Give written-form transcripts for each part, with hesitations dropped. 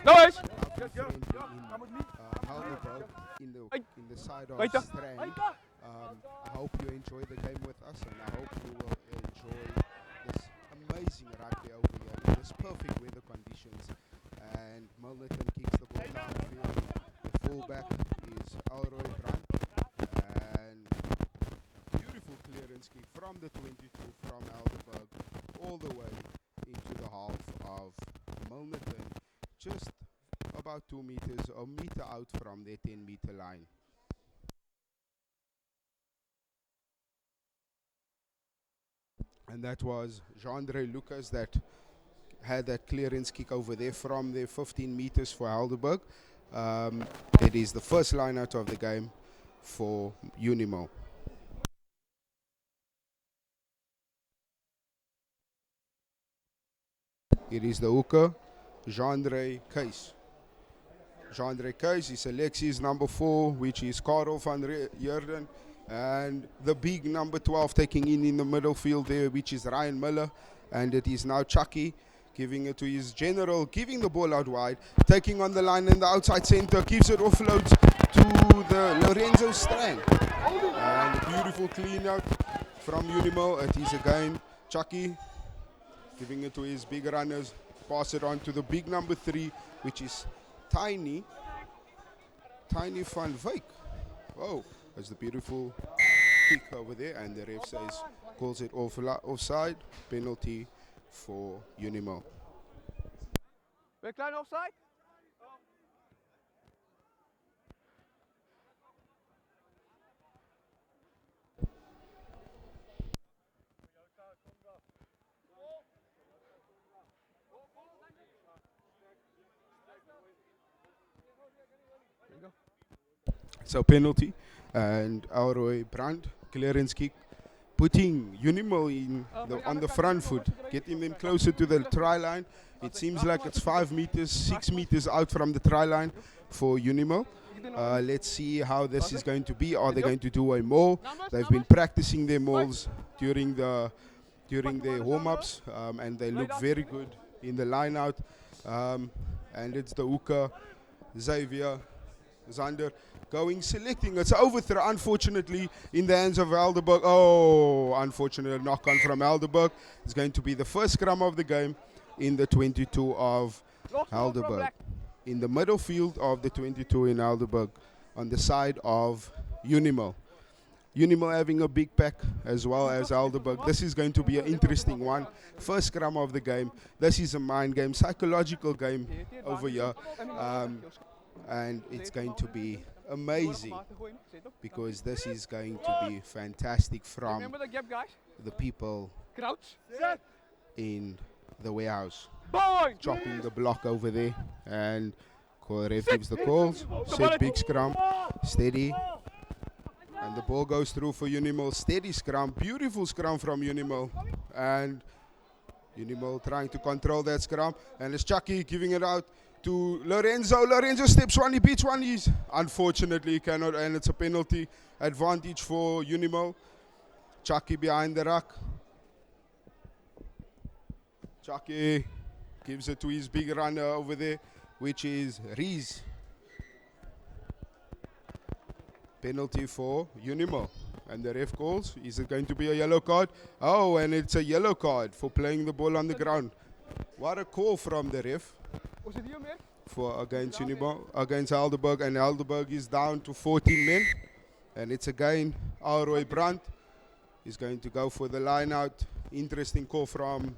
No worries. Helderberg in the side of Strand. I hope you enjoy the game with us, and I hope you will enjoy this amazing rugby over here in this perfect weather conditions. And Milnerton kicks the ball downfield. The fullback is Elroy Brandt, and beautiful clearance kick from the 22 from Helderberg all the way into the half of Milnerton, just about 2 meters, a meter out from their 10-meter line. And that was Jean-Andre Lucas that had that clearance kick over there from the 15 meters for Helderberg. It is the first line out of the game for Unimil. It is the hooker, Jean-Andre Case. Jean-Andre Case, he selects his number 4, which is Karel van Heerden. And the big number 12 taking in the middle field there, which is Ryan Miller. And it is now Chucky giving it to his general, giving the ball out wide, taking on the line in the outside center, keeps it offloads to the Lorenzo Strand. And a beautiful clean out from Unimil. It is again Chucky giving it to his big runners, pass it on to the big number 3, which is Tiny van Wyk. Oh, that's the beautiful kick over there, and the ref says, calls it offside, penalty for Unimil. Weer klein offside? So penalty, and Elroy Brandt, clearance kick, putting Unimil in on the front foot, getting them closer to the try line. It seems like it's 5 meters, 6 meters out from the try line for Unimil. Let's see how this is going to be. Are they going to do a maul? They've been practicing their mauls during their warm-ups, and they look very good in the line out. And it's the hooker, Xavier Zander, selecting. It's overthrow, unfortunately, in the hands of Helderberg. Oh, unfortunate knock-on from Helderberg. It's going to be the first scrum of the game in the 22 of Helderberg. In the middle field of the 22 in Helderberg, on the side of Unimil. Unimil having a big pack as well as Helderberg. This is going to be an interesting one. First scrum of the game. This is a mind game, psychological game over here. And it's going to be amazing, because this is going to be fantastic from the people in the warehouse. Chopping the block over there, and ref gives the calls. Set big scrum, steady, and the ball goes through for Unimil. Steady scrum, beautiful scrum from Unimil, and Unimil trying to control that scrum, and it's Chucky giving it out to Lorenzo. Lorenzo steps one, he beats one. He's unfortunately cannot, and it's a penalty advantage for Unimil. Chucky behind the ruck. Chucky gives it to his big runner over there, which is Rees. Penalty for Unimil. And the ref calls, is it going to be a yellow card? Oh, and it's a yellow card for playing the ball on the ground. What a call from the ref. For against Unimil, against Helderberg, and Helderberg is down to 14 men. And it's again Elroy Brandt is going to go for the line out. Interesting call from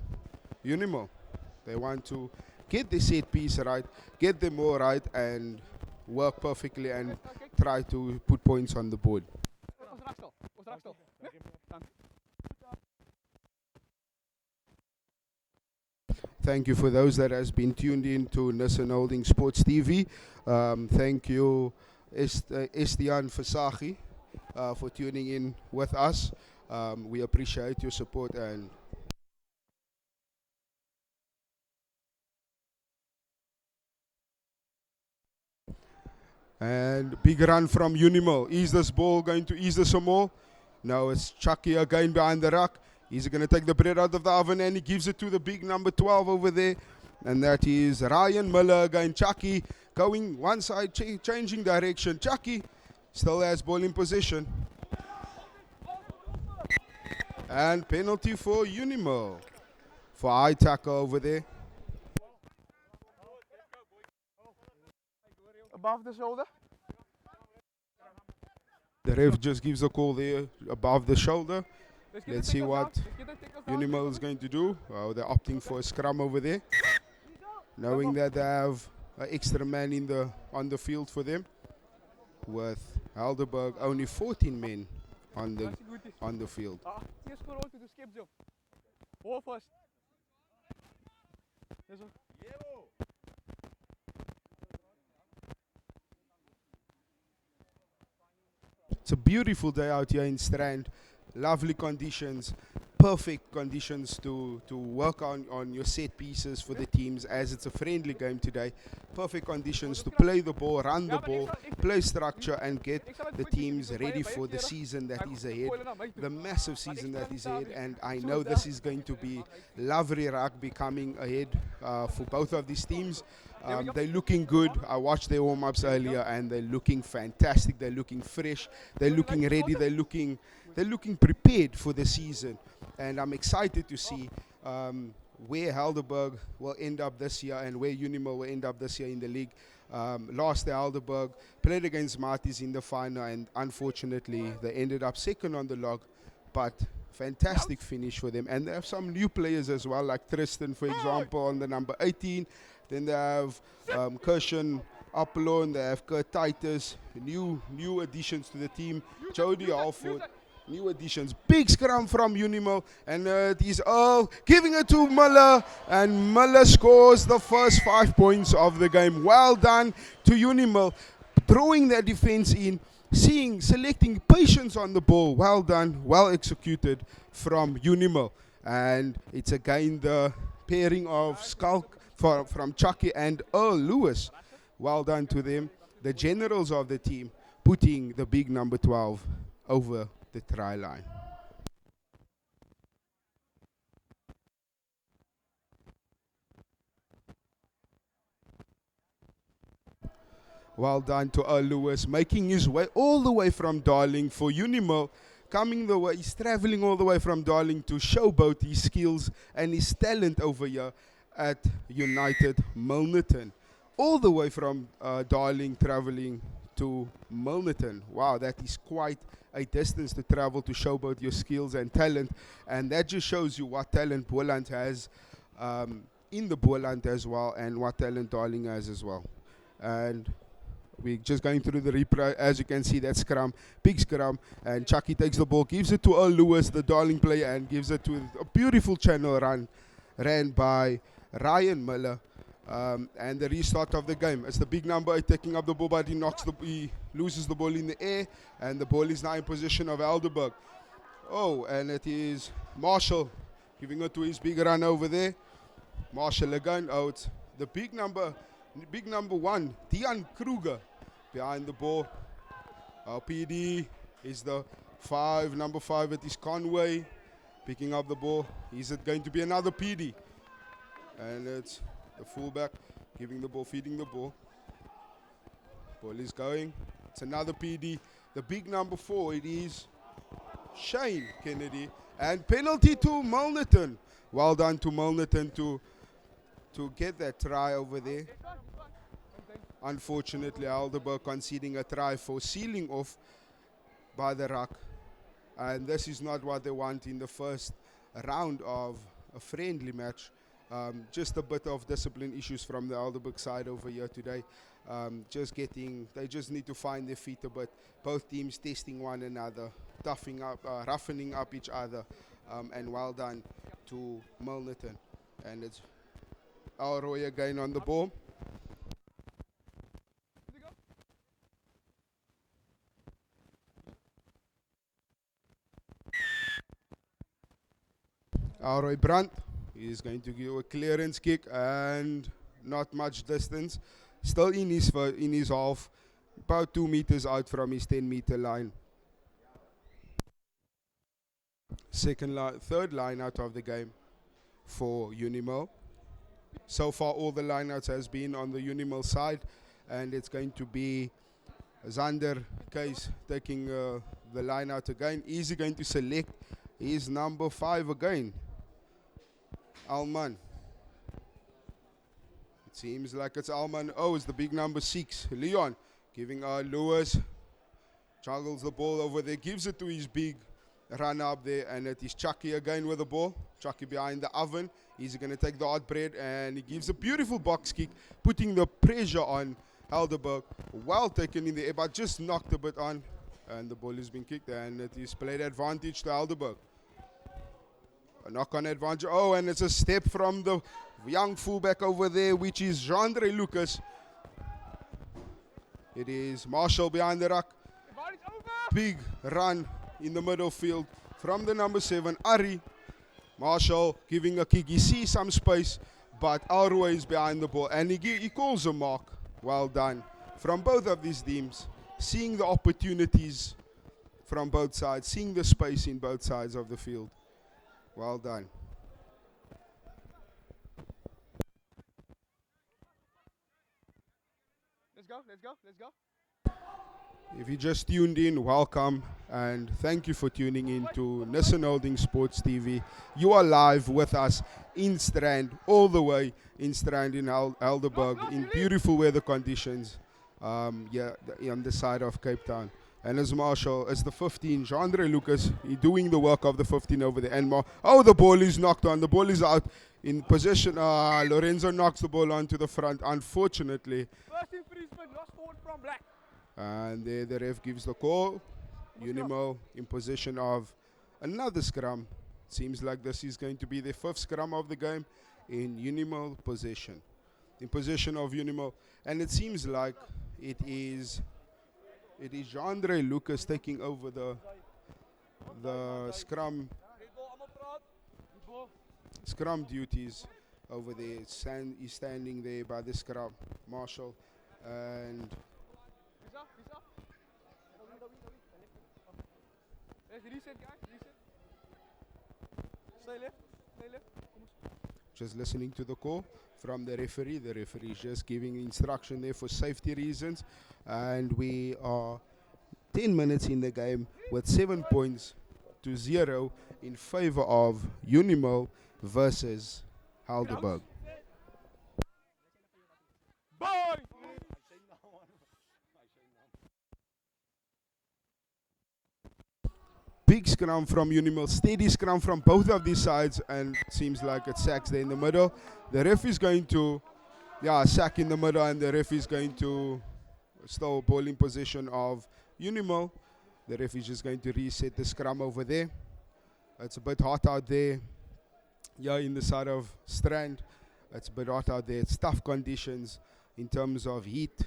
Unimil. They want to get the set piece right, get them all right, and work perfectly and try to put points on the board. Thank you for those that has been tuned in to Nissenholdings Sports TV. Thank you, Estian Fasagi, for tuning in with us. We appreciate your support, and big run from Unimil. Is this ball going to ease this some more? No, it's Chucky again behind the ruck. He's going to take the bread out of the oven, and he gives it to the big number 12 over there. And that is Ryan Miller again. Chucky going one side, changing direction. Chucky still has ball in possession. And penalty for Unimil for high tackle over there. Above the shoulder. The ref just gives a call there above the shoulder. Let's see what Unimil is going to do. They're opting for a scrum over there, knowing that they have an extra man on the field for them. With Helderberg only 14 men on the field. It's a beautiful day out here in Strand. Lovely conditions, perfect conditions to work on your set pieces for the teams, as it's a friendly game today. Perfect conditions to play the ball, run the ball, play structure, and get the teams ready for the season that is ahead, the massive season that is ahead. And I know this is going to be lovely rugby coming ahead for both of these teams. They're looking good. I watched their warm-ups earlier, and they're looking fantastic. They're looking fresh. They're looking ready. They're looking prepared for the season. And I'm excited to see where Helderberg will end up this year and where Unimil will end up this year in the league. Lost to Helderberg, played against Marties in the final, and unfortunately they ended up second on the log. But fantastic finish for them. And they have some new players as well, like Tristan, for example, on the number 18. Then they have Kirshen Apollon, they have Kurt Titus, new additions to the team. Jody Alford, new additions. Big scrum from Unimil, and it is Earl giving it to Miller, and Miller scores the first 5 points of the game. Well done to Unimil, throwing their defense in, selecting patience on the ball. Well done, well executed from Unimil. And it's again the pairing of Skulk from Chucky and Earl Lewis. Well done to them, the generals of the team, putting the big number 12 over the try line. Well done to Earl Lewis, making his way all the way from Darling for Unimil. Coming the way, he's traveling all the way from Darling to showboat his skills and his talent over here at United Milnerton. All the way from Darling, traveling to Milnerton. Wow, that is quite a distance to travel to showboat your skills and talent. And that just shows you what talent Boland has in the Boland as well, and what talent Darling has as well. And we're just going through the replay. As you can see, that scrum, big scrum, and Chucky takes the ball, gives it to Earl Lewis, the Darling player, and gives it to a beautiful channel run, ran by Ryan Miller. And the restart of the game. It's the big number 8 taking up the ball, but he loses the ball in the air, and the ball is now in possession of Helderberg. Oh, and it is Marshall giving it to his big run over there. Marshall again. Oh, it's the big number 1, Dion Kruger, behind the ball. PD is the number 5. It is Conway picking up the ball. Is it going to be another PD? And it's the fullback giving the ball, feeding the ball. Ball is going. It's another PD. The big number 4, it is Shane Kennedy. And penalty to Milnerton. Well done to Milnerton to get that try over there. Unfortunately, Helderberg conceding a try for sealing off by the ruck. And this is not what they want in the first round of a friendly match. Just a bit of discipline issues from the Helderberg side over here today. They just need to find their feet a bit. Both teams testing one another, toughing up, roughening up each other. And well done to Milnerton. And it's Alroy again on the ball. Alroy Brandt is going to give a clearance kick, and not much distance. Still in his half, about 2 meters out from his 10-meter line. Third line out of the game for Unimil. So far, all the lineouts has been on the Unimil side, and it's going to be Zander Case taking the lineout again. Is he going to select his number 5 again? Alman. It seems like it's Alman. Oh, it's the big number 6, Leon, giving Lewis. Juggles the ball over there, gives it to his big run up there, and it is Chucky again with the ball. Chucky behind the oven. He's going to take the hot bread, and he gives a beautiful box kick, putting the pressure on Helderberg. Well taken in the air, but just knocked a bit on, and the ball has been kicked, and it is played advantage to Helderberg. A knock-on advantage. Oh, and it's a step from the young fullback over there, which is Jandre Lucas. It is Marshall behind the ruck. Big run in the middle field from the number 7, Ari. Marshall giving a kick. He sees some space, but Alroy is behind the ball, and he calls a mark. Well done from both of these teams, seeing the opportunities from both sides, seeing the space in both sides of the field. Well done. Let's go, let's go, let's go. If you just tuned in, welcome, and thank you for tuning in to Nissen Holdings Sports TV. You are live with us in Strand, all the way in Strand in Helderberg, in beautiful weather conditions, on the side of Cape Town. And as Marshall, as the 15, Jandre Lucas, he doing the work of the 15 over there. And the ball is knocked on. The ball is out in possession. Lorenzo knocks the ball onto the front, unfortunately. First infringement, lost forward from Black. And there the ref gives the call. Unimil in possession of another scrum. Seems like this is going to be the 5th scrum of the game in Unimil possession. In possession of Unimil. And it seems like it is Jandre Lucas taking over the scrum duties over there. He's standing there by the scrum, Marshall, and reset, guys, reset. Stay left, stay left. Just listening to the call from the referee. The referee is just giving instruction there for safety reasons. And we are 10 minutes in the game with 7 points to 0 in favor of Unimil versus Helderberg. Boy! Big scrum from Unimil, steady scrum from both of these sides, and it seems like it sacks there in the middle. The ref is going to, sack in the middle, and the ref is going to still ball in possession of Unimil. The ref is just going to reset the scrum over there. It's a bit hot out there. In the side of Strand, it's a bit hot out there. It's tough conditions in terms of heat,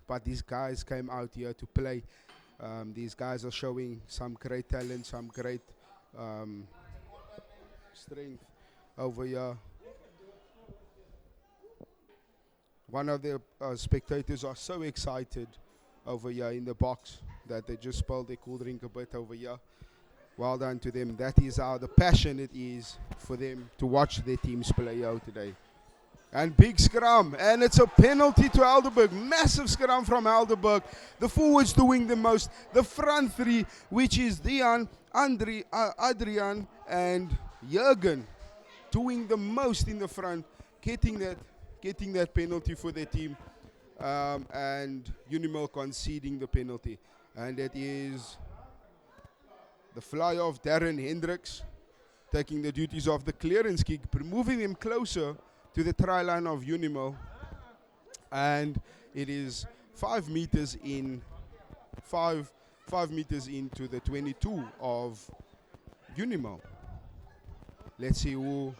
but these guys came out here to play. These guys are showing some great talent, some great strength over here. One of the spectators are so excited over here in the box that they just spilled their cool drink a bit over here. Well done to them. That is how the passion it is for them to watch their teams play out today. And big scrum, and it's a penalty to Helderberg. Massive scrum from Helderberg. The forwards doing the most. The front three, which is Dion, Adrian, and Jürgen, doing the most in the front, getting that penalty for their team, and Unimil conceding the penalty. And that is the fly of Darren Hendricks, taking the duties of the clearance kick, moving him closer to the try line of Unimil, and it is 5 meters in, 5 meters into the 22 of Unimil. Let's see who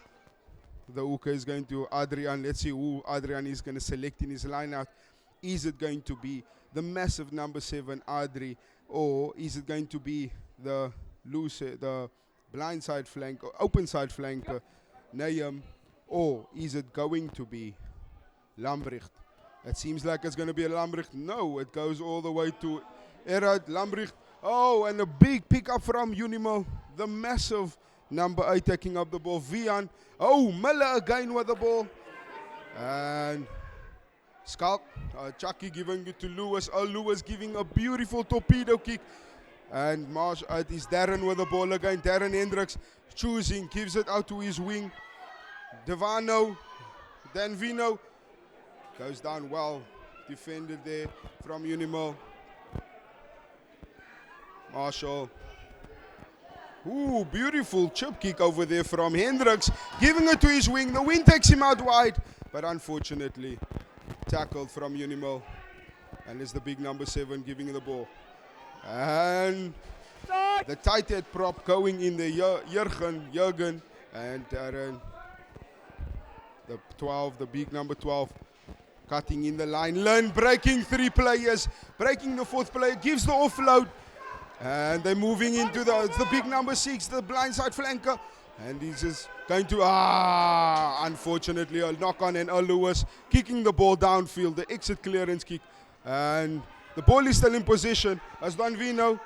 the hooker is going to, Adrian. Let's see who Adrian is going to select in his lineup. Is it going to be the massive number 7 Adri, or is it going to be the blind side flank, or open side flanker, Nayam? Or is it going to be Lambrecht? It seems like it's going to be a Lambrecht. No, it goes all the way to Erad Lambrecht. Oh, and a big pickup from Unimil. The massive number 8 taking up the ball. Vian. Oh, Miller again with the ball. And Skulk, Chucky giving it to Lewis. Oh, Lewis giving a beautiful torpedo kick. And Marsh, it is Darren with the ball again. Darren Hendricks choosing, gives it out to his wing. Danvino goes down well. Defended there from Unimil. Marshall. Ooh, beautiful chip kick over there from Hendricks. Giving it to his wing. The wind takes him out wide. But unfortunately, tackled from Unimil. And it's the big number 7 giving the ball. And the tight head prop going in the Jurgen. And Darren, the 12, the big number 12. Cutting in the line. Lynn breaking 3 players. Breaking the 4th player. Gives the offload. And they're moving into it's the big number 6, the blindside flanker. And he's just going to, unfortunately, a knock on and Lewis kicking the ball downfield, the exit clearance kick. And the ball is still in possession as Danvino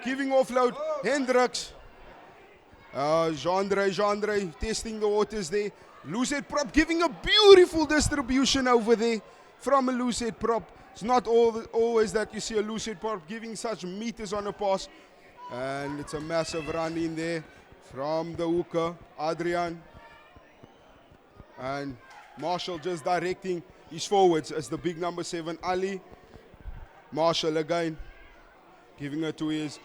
giving offload. Hendricks. Jandre testing the waters there. Loose head prop giving a beautiful distribution over there from a loose head prop. It's not always that you see a loose head prop giving such meters on a pass. And it's a massive run in there from the hooker, Adrian. And Marshall just directing his forwards as the big number 7, Ali. Marshall again, giving it to his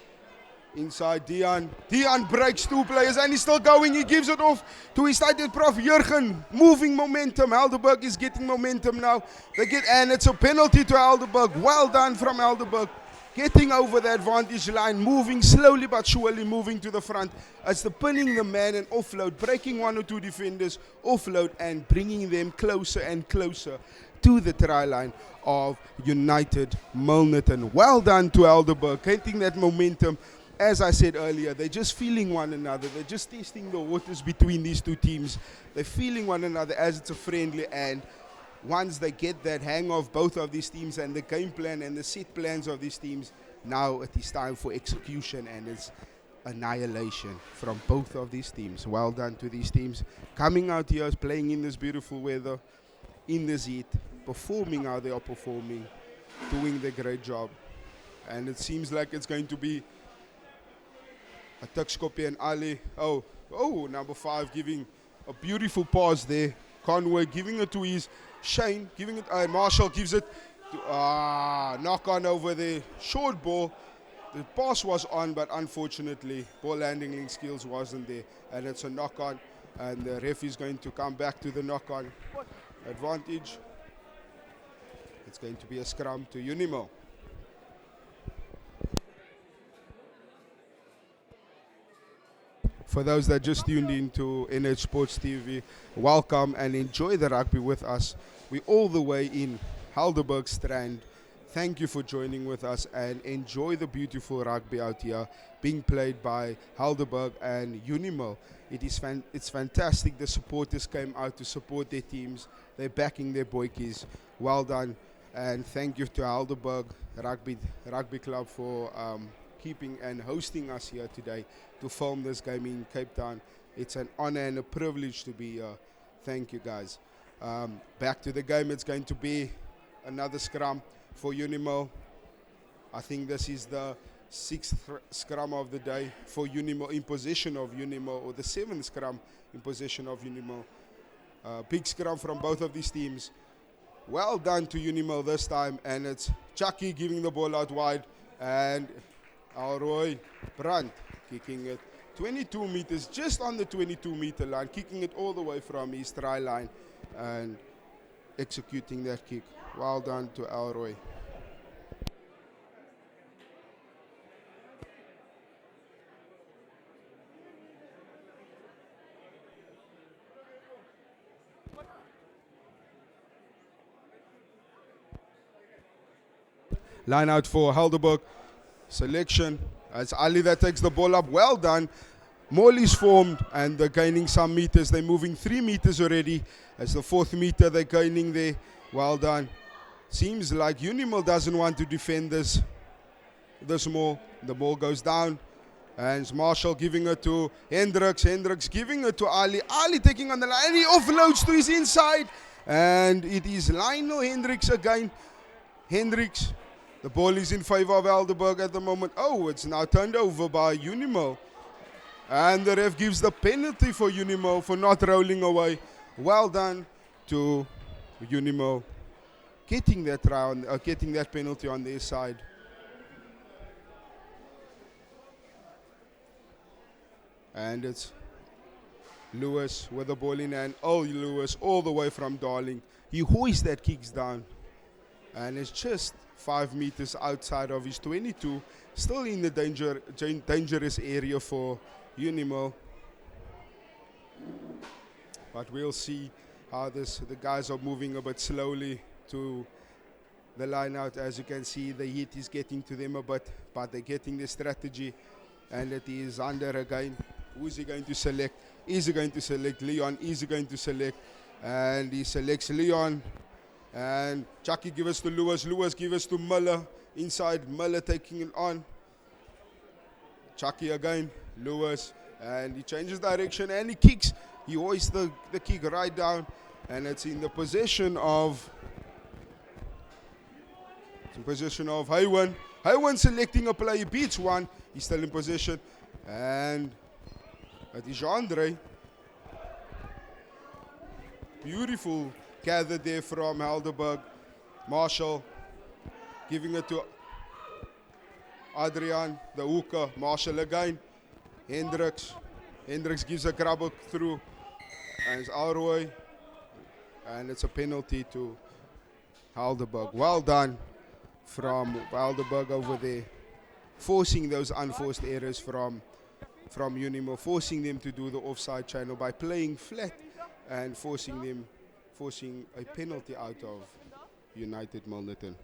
inside Dion. Dion breaks 2 players and he's still going. He gives it off to his tight prof Jurgen. Moving momentum. Helderberg is getting momentum now. And it's a penalty to Helderberg. Well done from Helderberg. Getting over the advantage line, moving slowly but surely, moving to the front. As the pinning the man and offload, breaking 1 or 2 defenders, offload and bringing them closer and closer to the try line of United Milnerton. Well done to Helderberg, getting that momentum. As I said earlier, they're just feeling one another. They're just testing the waters between these 2 teams. They're feeling one another as it's a friendly, and once they get that hang of both of these teams and the game plan and the set plans of these teams, now it is time for execution and it's annihilation from both of these teams. Well done to these teams. Coming out here, playing in this beautiful weather, in this heat, performing how they are performing, doing the great job. And it seems like it's going to be a Tukskopi and Ali. Oh, number 5 giving a beautiful pass there. Conway giving it to his Shane, giving it, Marshall gives it to, knock on over there. Short ball. The pass was on, but unfortunately, ball handling skills wasn't there. And it's a knock on. And the ref is going to come back to the knock on advantage. It's going to be a scrum to Unimil. For those that just tuned in to NH Sports TV, welcome and enjoy the rugby with us. We're all the way in Helderberg Strand. Thank you for joining with us and enjoy the beautiful rugby out here being played by Helderberg and Unimil. It's fantastic. The supporters came out to support their teams. They're backing their boykies. Well done. And thank you to Helderberg Rugby Club for keeping and hosting us here today to film this game in Cape Town. It's an honor and a privilege to be here. Thank you, guys. Back to the game. It's going to be another scrum for Unimil. I think this is the 6th scrum of the day for Unimil, in possession of Unimil, or the 7th scrum in possession of Unimil. Big scrum from both of these teams. Well done to Unimil this time, and it's Chucky giving the ball out wide, and Alroy Brandt kicking it 22 meters, just on the 22-meter line, kicking it all the way from his try line and executing that kick. Well done to Alroy. Line out for Helderberg. Selection. It's Ali that takes the ball up. Well done. Morley's formed and they're gaining some meters. They're moving 3 meters already. As the 4th meter they're gaining there. Well done. Seems like Unimil doesn't want to defend this more. The ball goes down And it's Marshall giving it to Hendricks. Hendricks giving it to Ali. Ali taking on the line. And he offloads to his inside. And it is Lionel Hendricks again. Hendricks. The ball is in favor of Helderberg at the moment. Oh, it's now turned over by Unimil. And the ref gives the penalty for Unimil for not rolling away. Well done to Unimil. Getting that round, getting that penalty on their side. And it's Lewis with the ball in hand. Oh, Lewis all the way from Darling. He hoists that kicks down. And it's just 5 meters outside of his 22. Still in the dangerous area for Unimil. But we'll see how the guys are moving a bit slowly to the line out. As you can see, the heat is getting to them a bit, but they're getting the strategy. And it is under again. Who is he going to select? Is he going to select Leon? Is he going to select? And he selects Leon. And Chucky gives us to Lewis. Lewis gives us to Miller. Inside, Miller taking it on. Chucky again. Lewis. And he changes direction and he kicks. He hoists the kick right down. And it's in the possession of Haywan. Haywan selecting a play. He beats one. He's still in possession. And it is Andre. Beautiful gather there from Helderberg. Marshall giving it to Adrian, the hooker. Marshall again. Hendricks. Hendricks gives a grab through. And it's Alroy. And it's a penalty to Helderberg. Well done from Helderberg over there. Forcing those unforced errors from Unimil. Forcing them to do the offside channel by playing flat and forcing a penalty out of United Milnerton.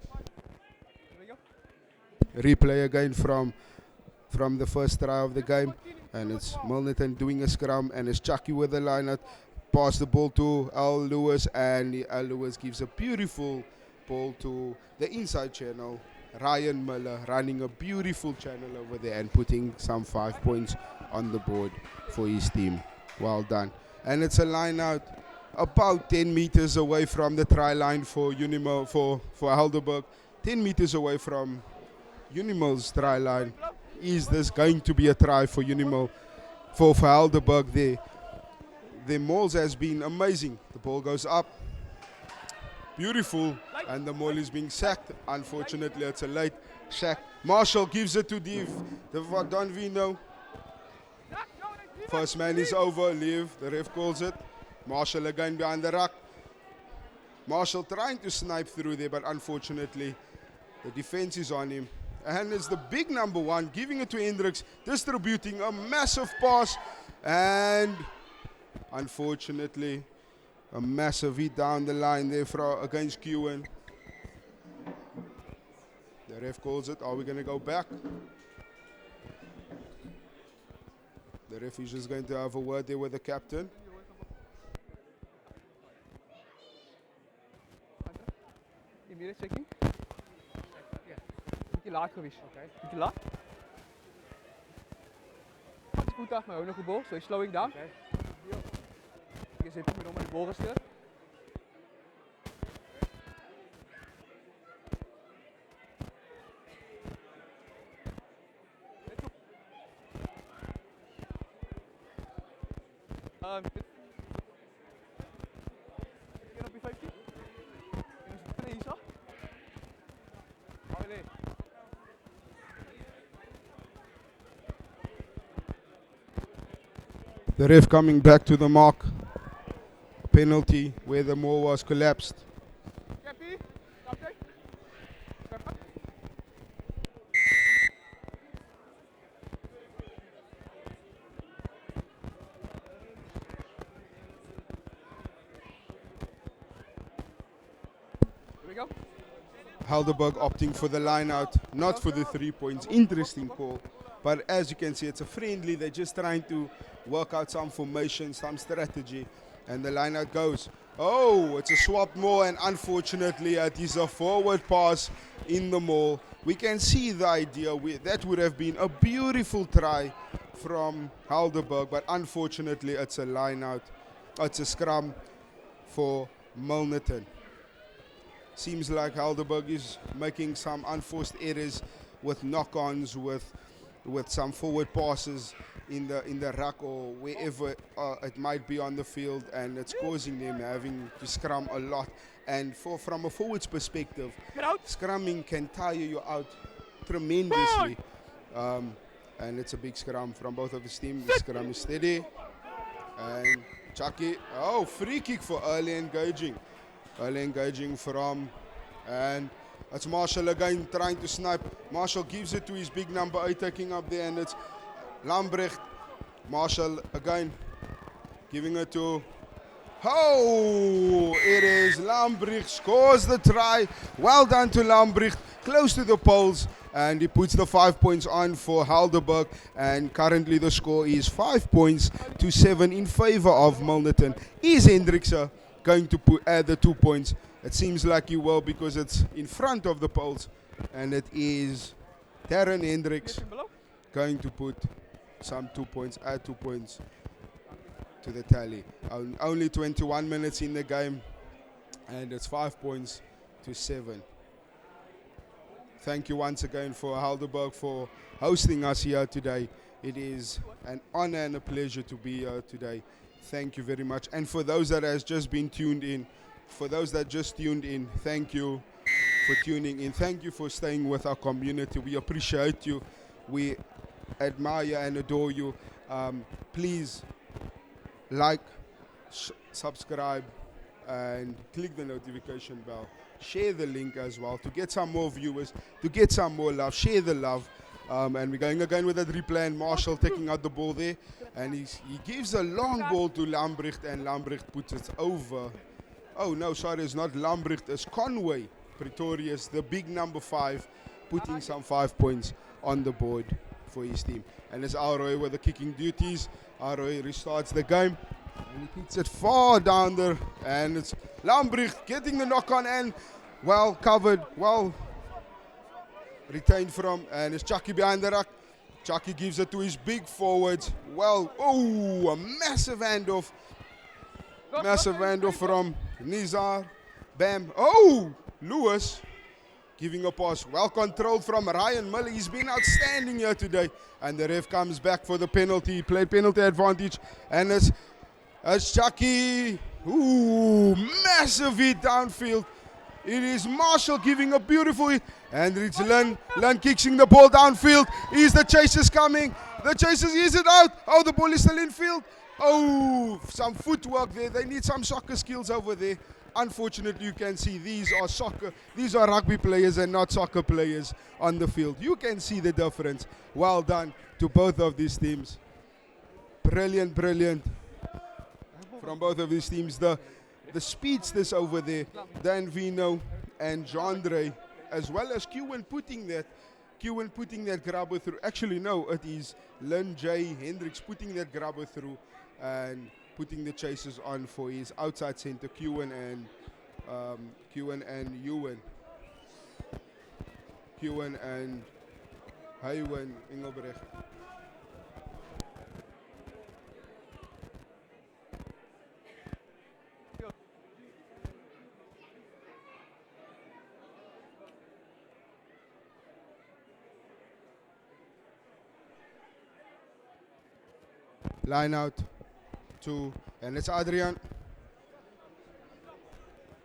Replay again from the first try of the game, and it's Milnerton doing a scrum, and it's Chucky with the line out. Pass the ball to Al Lewis, and Al Lewis gives a beautiful ball to the inside channel. Ryan Miller running a beautiful channel over there and putting some 5 points on the board for his team. Well done. And it's a line out about 10 meters away from the try line for Unimil, for Helderberg. 10 meters away from Unimil's try line. Is this going to be a try for Unimil? For Helderberg there. The mauls has been amazing. The ball goes up. Beautiful. And the maul is being sacked. Unfortunately, it's a late sack. Marshall gives it to Don Vino. First man is over. Leave. The ref calls it. Marshall again behind the ruck. Marshall trying to snipe through there, but unfortunately, the defense is on him. And it's the big number one giving it to Hendricks, distributing a massive pass. And unfortunately, a massive hit down the line there against Kewen. The ref calls it. Are we going to go back? The ref is just going to have a word there with the captain. Immediate checking. Yeah. Bietjie laat geweest. Okay. Bietjie laat. Wat is goed af, maar ook nog een bal. So he's slowing down. Okay. Je zit hier om met de bal gestuurd. Op je 15. Hier zo. The ref coming back to the mark. Penalty where the maul was collapsed. Helderberg opting for the line out, not for the 3 points. Interesting call. But as you can see, it's a friendly. They're just trying to work out some formation, some strategy. And the line out goes. Oh, it's a swap maul, and unfortunately it is a forward pass in the maul. We can see the idea. That would have been a beautiful try from Helderberg, but unfortunately it's a line out. It's a scrum for Milnerton. Seems like Helderberg is making some unforced errors with knock-ons, with some forward passes in the ruck or wherever it might be on the field, and it's causing them having to scrum a lot. And from a forward's perspective, scrumming can tire you out tremendously. And it's a big scrum from both of his teams. The scrum is steady. And Chucky, free kick for early engaging. Early engaging from, and it's Marshall again trying to snipe. Marshall gives it to his big number 8 taking up there, and it's Lambrecht. Marshall again giving it to, it is Lambrecht, scores the try. Well done to Lambrecht, close to the poles, and he puts the 5 points on for Helderberg, and currently the score is 5 points to 7 in favor of Milnerton. Is Hendrikse going to add the 2 points? It seems like he will, because it's in front of the poles, and it is Darren Hendricks going to put some 2 points, add 2 points to the tally. Only 21 minutes in the game, and it's 5 points to 7. Thank you once again for Helderberg for hosting us here today. It is an honor and a pleasure to be here today. Thank you very much. And for those that has just been tuned in, thank you for tuning in. Thank you for staying with our community. We appreciate you. We admire and adore you. Please like, subscribe, and click the notification bell. Share the link as well to get some more viewers, to get some more love. Share the love. And we're going again with that replay, and Marshall taking out the ball there, and he gives a long ball to Lambrecht, and Lambrecht puts it over. Oh no, sorry, it's not Lambrecht, it's Conway Pretorius, the big number 5, putting some 5 points on the board for his team. And it's Alroy with the kicking duties. Alroy restarts the game, and he kicks it far down there, and it's Lambrecht getting the knock on, and well covered, well retained from, and it's Chucky behind the ruck. Chucky gives it to his big forwards. Well, a massive handoff. Massive handoff from Nizar. Bam. Lewis giving a pass. Well controlled from Ryan Miller. He's been outstanding here today. And the ref comes back for the penalty. He played penalty advantage. And it's Chucky. Massive hit downfield. It is Marshall giving a beautiful hit. And it's Lynn kicking the ball downfield. Is the chasers coming? The chasers, is it out? The ball is still in field. Some footwork there. They need some soccer skills over there. Unfortunately, you can see these are rugby players and not soccer players on the field. You can see the difference. Well done to both of these teams. Brilliant from both of these teams. The speedsters over there, Dan Vino and Jandre, as well as Qwen putting that grabber through. Actually, no, it is Lynn J. Hendricks putting that grabber through and putting the chasers on for his outside center, Qwen and Ewan. Qwen and Haywen Engelbrecht. Line out, 2, and it's Adrian.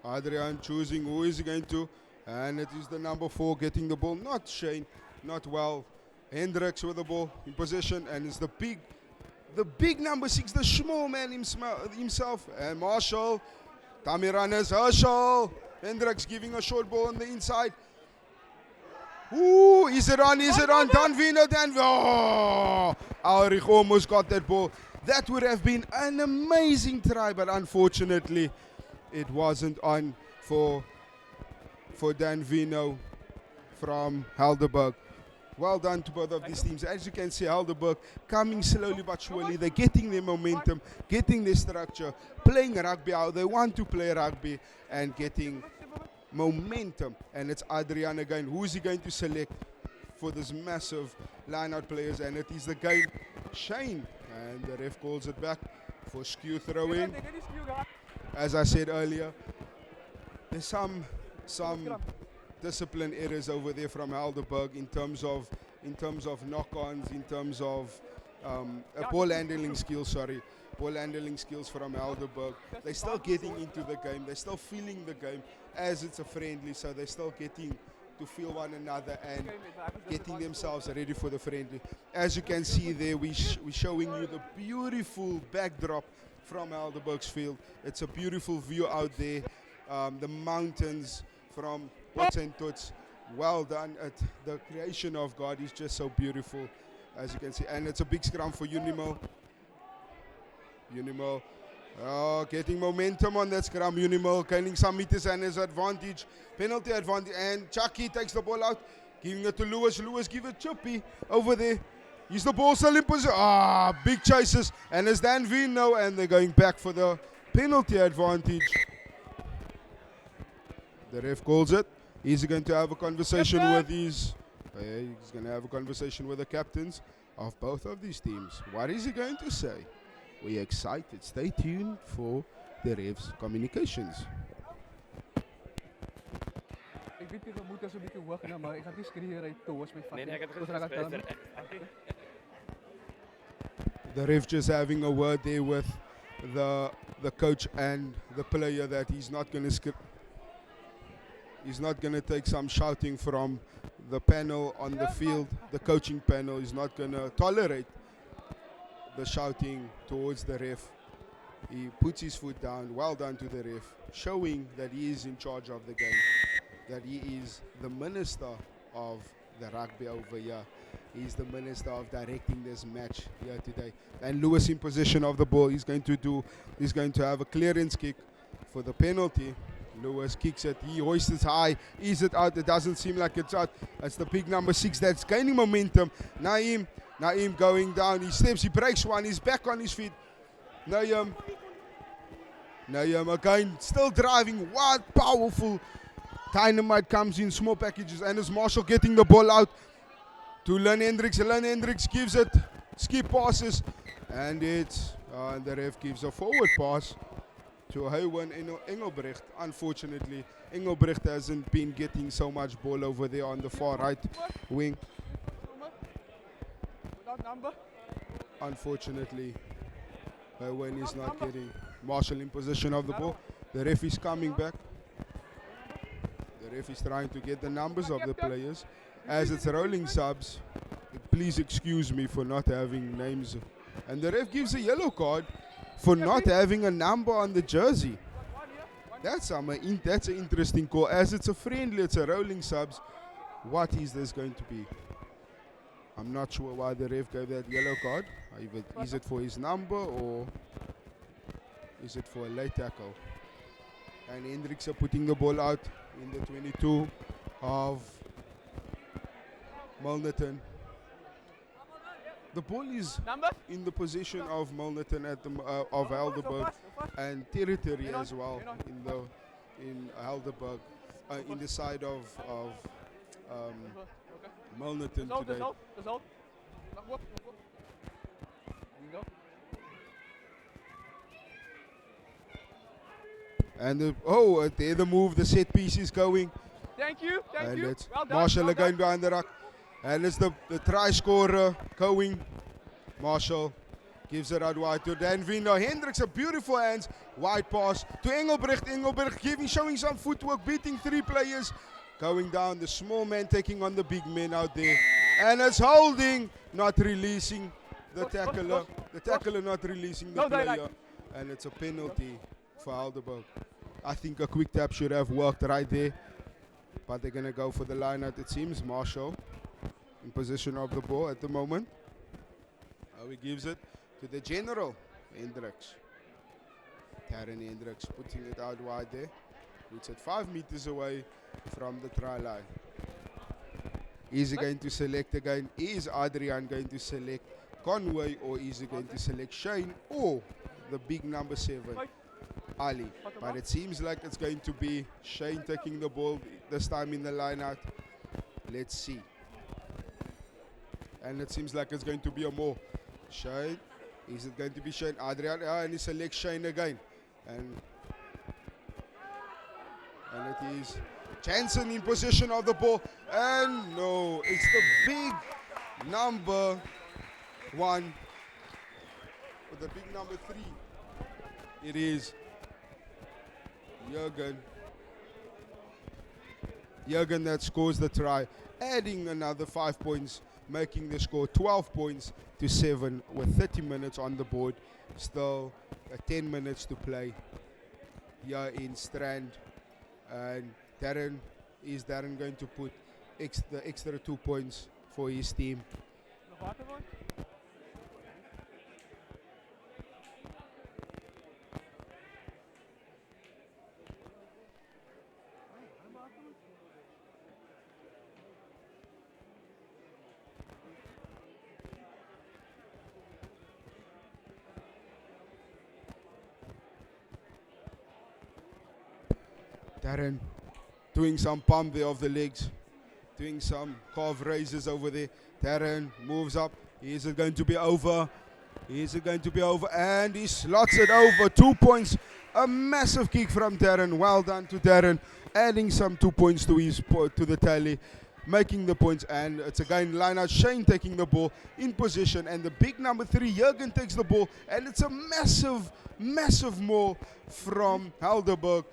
Adrian choosing who is he going to, and it is the number 4 getting the ball. Not Shane, not well. Hendricks with the ball in possession, and it's the big number 6, the small man himself. And Marshall, Tamiranus, Herschel. Hendricks giving a short ball on the inside. Is it on? Danvino. Aurich almost got that ball. That would have been an amazing try, but unfortunately, it wasn't on for Danvino from Helderberg. Well done to both of these teams. As you can see, Helderberg coming slowly but surely. They're getting their momentum, getting their structure, playing rugby how they want to play rugby, and getting momentum. And it's Adrian again. Who is he going to select for this massive line-out players? And it is the game Shane. And the ref calls it back for skew throw-in. As I said earlier, there's some discipline errors over there from Helderberg in terms of knock-ons, in terms of ball handling skills. Ball handling skills from Helderberg. They're still getting into the game. They're still feeling the game as it's a friendly. So they're still getting to feel one another and getting themselves ready for the friendly. As you can see there, we're showing you the beautiful backdrop from Helderberg's field. It's a beautiful view out there. The mountains from Pots and Tots. Well done. The creation of God is just so beautiful, as you can see. And it's a big scrum for Unimil. Unimil getting momentum on that scrum. Unimil gaining some meters and his advantage. Penalty advantage. And Chucky takes the ball out, giving it to Lewis. Lewis gives it Chippy over there. He's the ball still in position. Big chases. And it's Dan Veen now, and they're going back for the penalty advantage. The ref calls it. He's going to have a conversation with he's going to have a conversation with the captains of both of these teams. What is he going to say? We're excited. Stay tuned for the ref's communications. Ik weet niet of moet een beetje hoog gaan, maar ik ga niet schreeuwen uit toe als mijn vat. Nee, ik heb het gezegd. The ref just having a word there with the coach and the player that he's not going to he's not going to take some shouting from the panel on the field. The coaching panel is not going to tolerate the shouting towards the ref. He puts his foot down. Well done to the ref, showing that he is in charge of the game, that he is the minister of the rugby over here. He's the minister of directing this match here today. And Lewis in possession of the ball. He's going to have a clearance kick for the penalty. Lewis kicks it. He hoists it high. Is it out? It doesn't seem like it's out. It's the big number 6 that's gaining momentum. Naeem going down. He steps. He breaks one. He's back on his feet. Naeem again, still driving. What powerful dynamite comes in small packages. And it's Marshall getting the ball out to Len Hendricks. Len Hendricks gives it. Skip passes. And it's the ref gives a forward pass to Haywan Engelbrecht. Unfortunately, Engelbrecht hasn't been getting so much ball over there on the far right wing. Unfortunately, Haywan is not getting Marshall in possession of the ball. The ref is coming back. The ref is trying to get the numbers of the players. As it's rolling subs, please excuse me for not having names. And the ref gives a yellow card for not having a number on the jersey. That's an interesting call. As it's a friendly, it's a rolling subs. What is this going to be? I'm not sure why the ref gave that yellow card. Is it for his number or is it for a late tackle? And Hendricks are putting the ball out in the 22 of Milnerton. The ball is in the position of Milnerton of Helderberg and territory as well in Helderberg, in the side of Milnerton today. And there the move, the set piece is going. Thank you. It's Well done, Marshall well again done. behind the ruck. And it's the try scorer going. Marshall gives it out wide to Dan Vino. Hendricks, a beautiful hands. Wide pass to Engelbrecht. Engelbrecht showing some footwork, beating 3 players. Going down, the small man taking on the big men out there. And it's holding, not releasing the tackler. The tackler not releasing the player. And it's a penalty for Helderberg. I think a quick tap should have worked right there. But they're going to go for the line out, it seems. Marshall in possession of the ball at the moment. He gives it to the general, Hendricks. Darren Hendricks putting it out wide there. It's at 5 meters away from the try line. Is he going to select again? Is Adrian going to select Conway, or is he going to select Shane, or the big number 7, Ali? But it seems like it's going to be Shane taking the ball this time in the line-out. Let's see. And it seems like it's going to be a more Shane. Is it going to be Shane? Adrian, and he selects Shane again. And it is Jansen in possession of the ball. And no, it's the big number 1. With the big number 3. It is Jurgen that scores the try, adding another 5 points, making the score 12 points to 7 with 30 minutes on the board. Still 10 minutes to play here in Strand. And Darren going to put the extra 2 points for his team. Darren doing some pump there of the legs, doing some calf raises over there. Darren moves up. Is it going to be over? Is it going to be over? And he slots it over. 2 points. A massive kick from Darren. Well done to Darren. Adding some 2 points to the tally. Making the points. And it's again line out. Shane taking the ball in position. And the big number 3, Jurgen, takes the ball. And it's a massive, massive maul from Helderberg.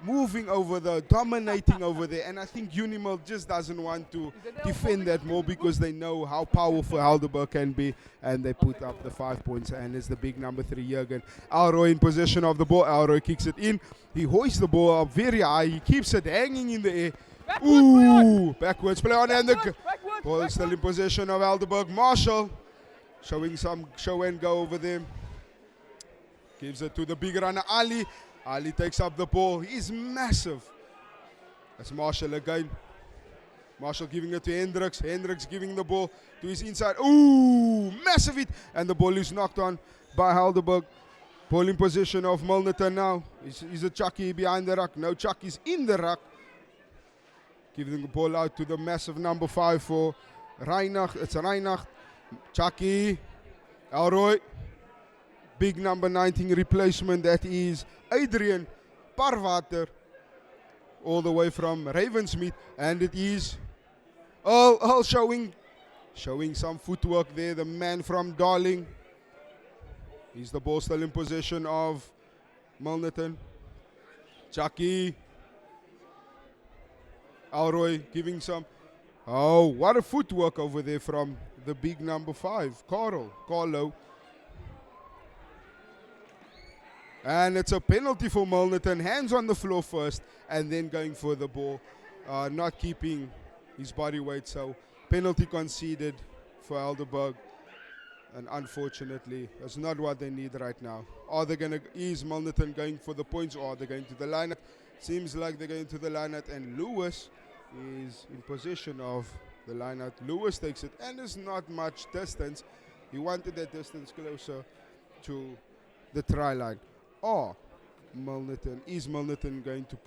Moving over there, dominating over there, and I think Unimil just doesn't want to defend that more because they know how powerful Helderberg can be, and they put up the 5 points, and it's the big number 3, Jurgen. Alroy in possession of the ball. Alroy kicks it in. He hoists the ball up very high. He keeps it hanging in the air. Ooh, backwards play on, and the ball is still in possession of Helderberg. Marshall showing some show and go over there. Gives it to the big runner, Ali. Ali takes up the ball. He's massive. That's Marshall again. Marshall giving it to Hendricks. Hendricks giving the ball to his inside. Ooh, massive hit. And the ball is knocked on by Helderberg. Ball in position of Milnerton now. Is it Chucky behind the ruck? No, Chucky's in the ruck. Giving the ball out to the massive number 5 for Reinach. It's Reinach. Chucky. Elroy. Big number 19 replacement. That is Adrian Parwater, all the way from Ravensmead, and it is all showing some footwork there. The man from Darling. Is the ball still in possession of Milnerton? Chucky. Alroy giving some. Oh, what a footwork over there from the big number 5, Carlo. And it's a penalty for Milnerton. Hands on the floor first and then going for the ball. Not keeping his body weight. So penalty conceded for Helderberg. And unfortunately, that's not what they need right now. Is Milnerton going for the points, or are they going to the lineup? Seems like they're going to the lineup, and Lewis is in possession of the lineup. Lewis takes it, and there's not much distance. He wanted that distance closer to the try line. Or is Milnerton going to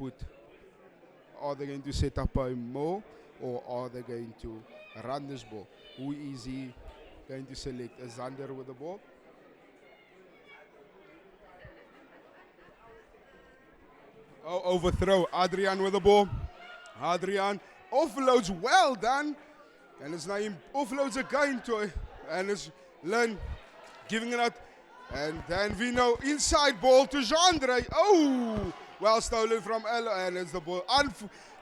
are they going to set up a more, or are they going to run this ball? Who is he going to select? A Zander with the ball? Oh, overthrow. Adrian with the ball. Adrian offloads, well done. And it's Naim offloads again and it's Len giving it out. And then we know inside ball to Jandre. Oh, well stolen from Ella, and it's the ball.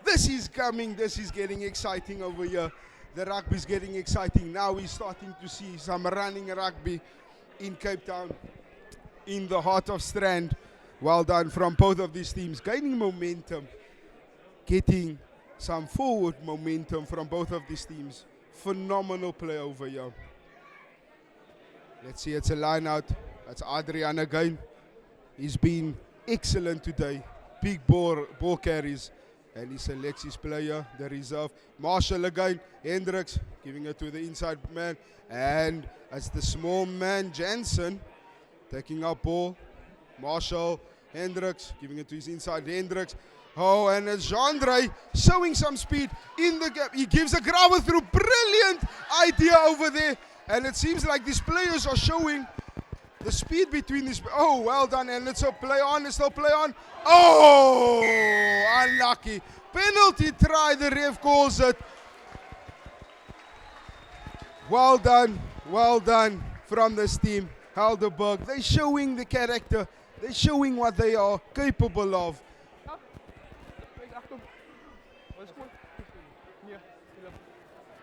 This is coming. This is getting exciting over here. The rugby's getting exciting. Now we're starting to see some running rugby in Cape Town, in the heart of Strand. Well done from both of these teams. Gaining momentum, getting some forward momentum from both of these teams. Phenomenal play over here. Let's see, it's a line out. That's Adrian again. He's been excellent today. Big ball carries. And he selects his player, the reserve. Marshall again. Hendricks giving it to the inside man. And as the small man, Jansen, taking up ball. Marshall, Hendricks, giving it to his inside Hendricks. Oh, and it's Jandre showing some speed in the gap. He gives a grabber through. Brilliant idea over there. And it seems like these players are showing the speed between these. Oh, well done. And it's a play on. It's still play on. Oh, unlucky. Penalty try. The ref calls it. Well done from this team. Helderberg. They're showing the character. They're showing what they are capable of.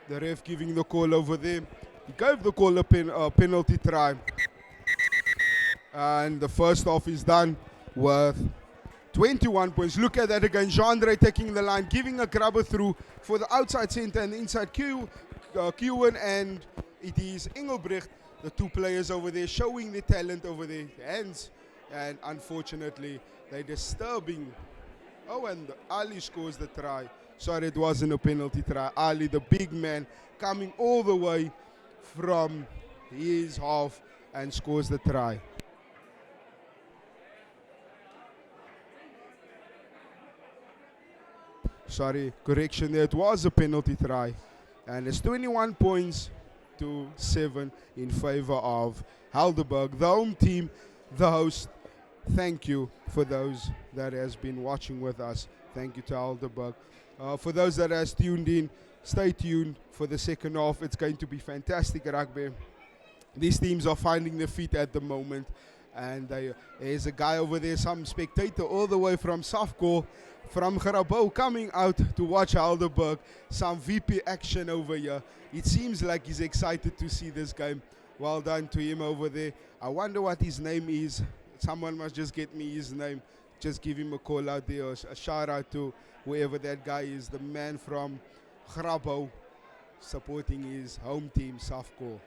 The ref giving the call over there. He gave the call a penalty try. And the first half is done with 21 points. Look at that again. Jandre taking the line, giving a grabber through for the outside center and the inside Kewen, and it is Engelbrecht, the two players over there, showing the talent over their hands. And unfortunately, they're disturbing. Oh, and Ali scores the try. Sorry, it wasn't a penalty try. Ali, the big man, coming all the way from his half and scores the try. Sorry, correction there. It was a penalty try. And it's 21 points to 7 in favor of Helderberg, the home team, the host. Thank you for those that has been watching with us. Thank you to Helderberg. For those that has tuned in, stay tuned for the second half. It's going to be fantastic rugby. These teams are finding their feet at the moment. And there's a guy over there, some spectator all the way from Safco, from Garabo, coming out to watch Helderberg. Some VP action over here. It seems like he's excited to see this game. Well done to him over there. I wonder what his name is. Someone must just get me his name. Just give him a call out there. A shout out to whoever that guy is. The man from Garabo supporting his home team, Safco.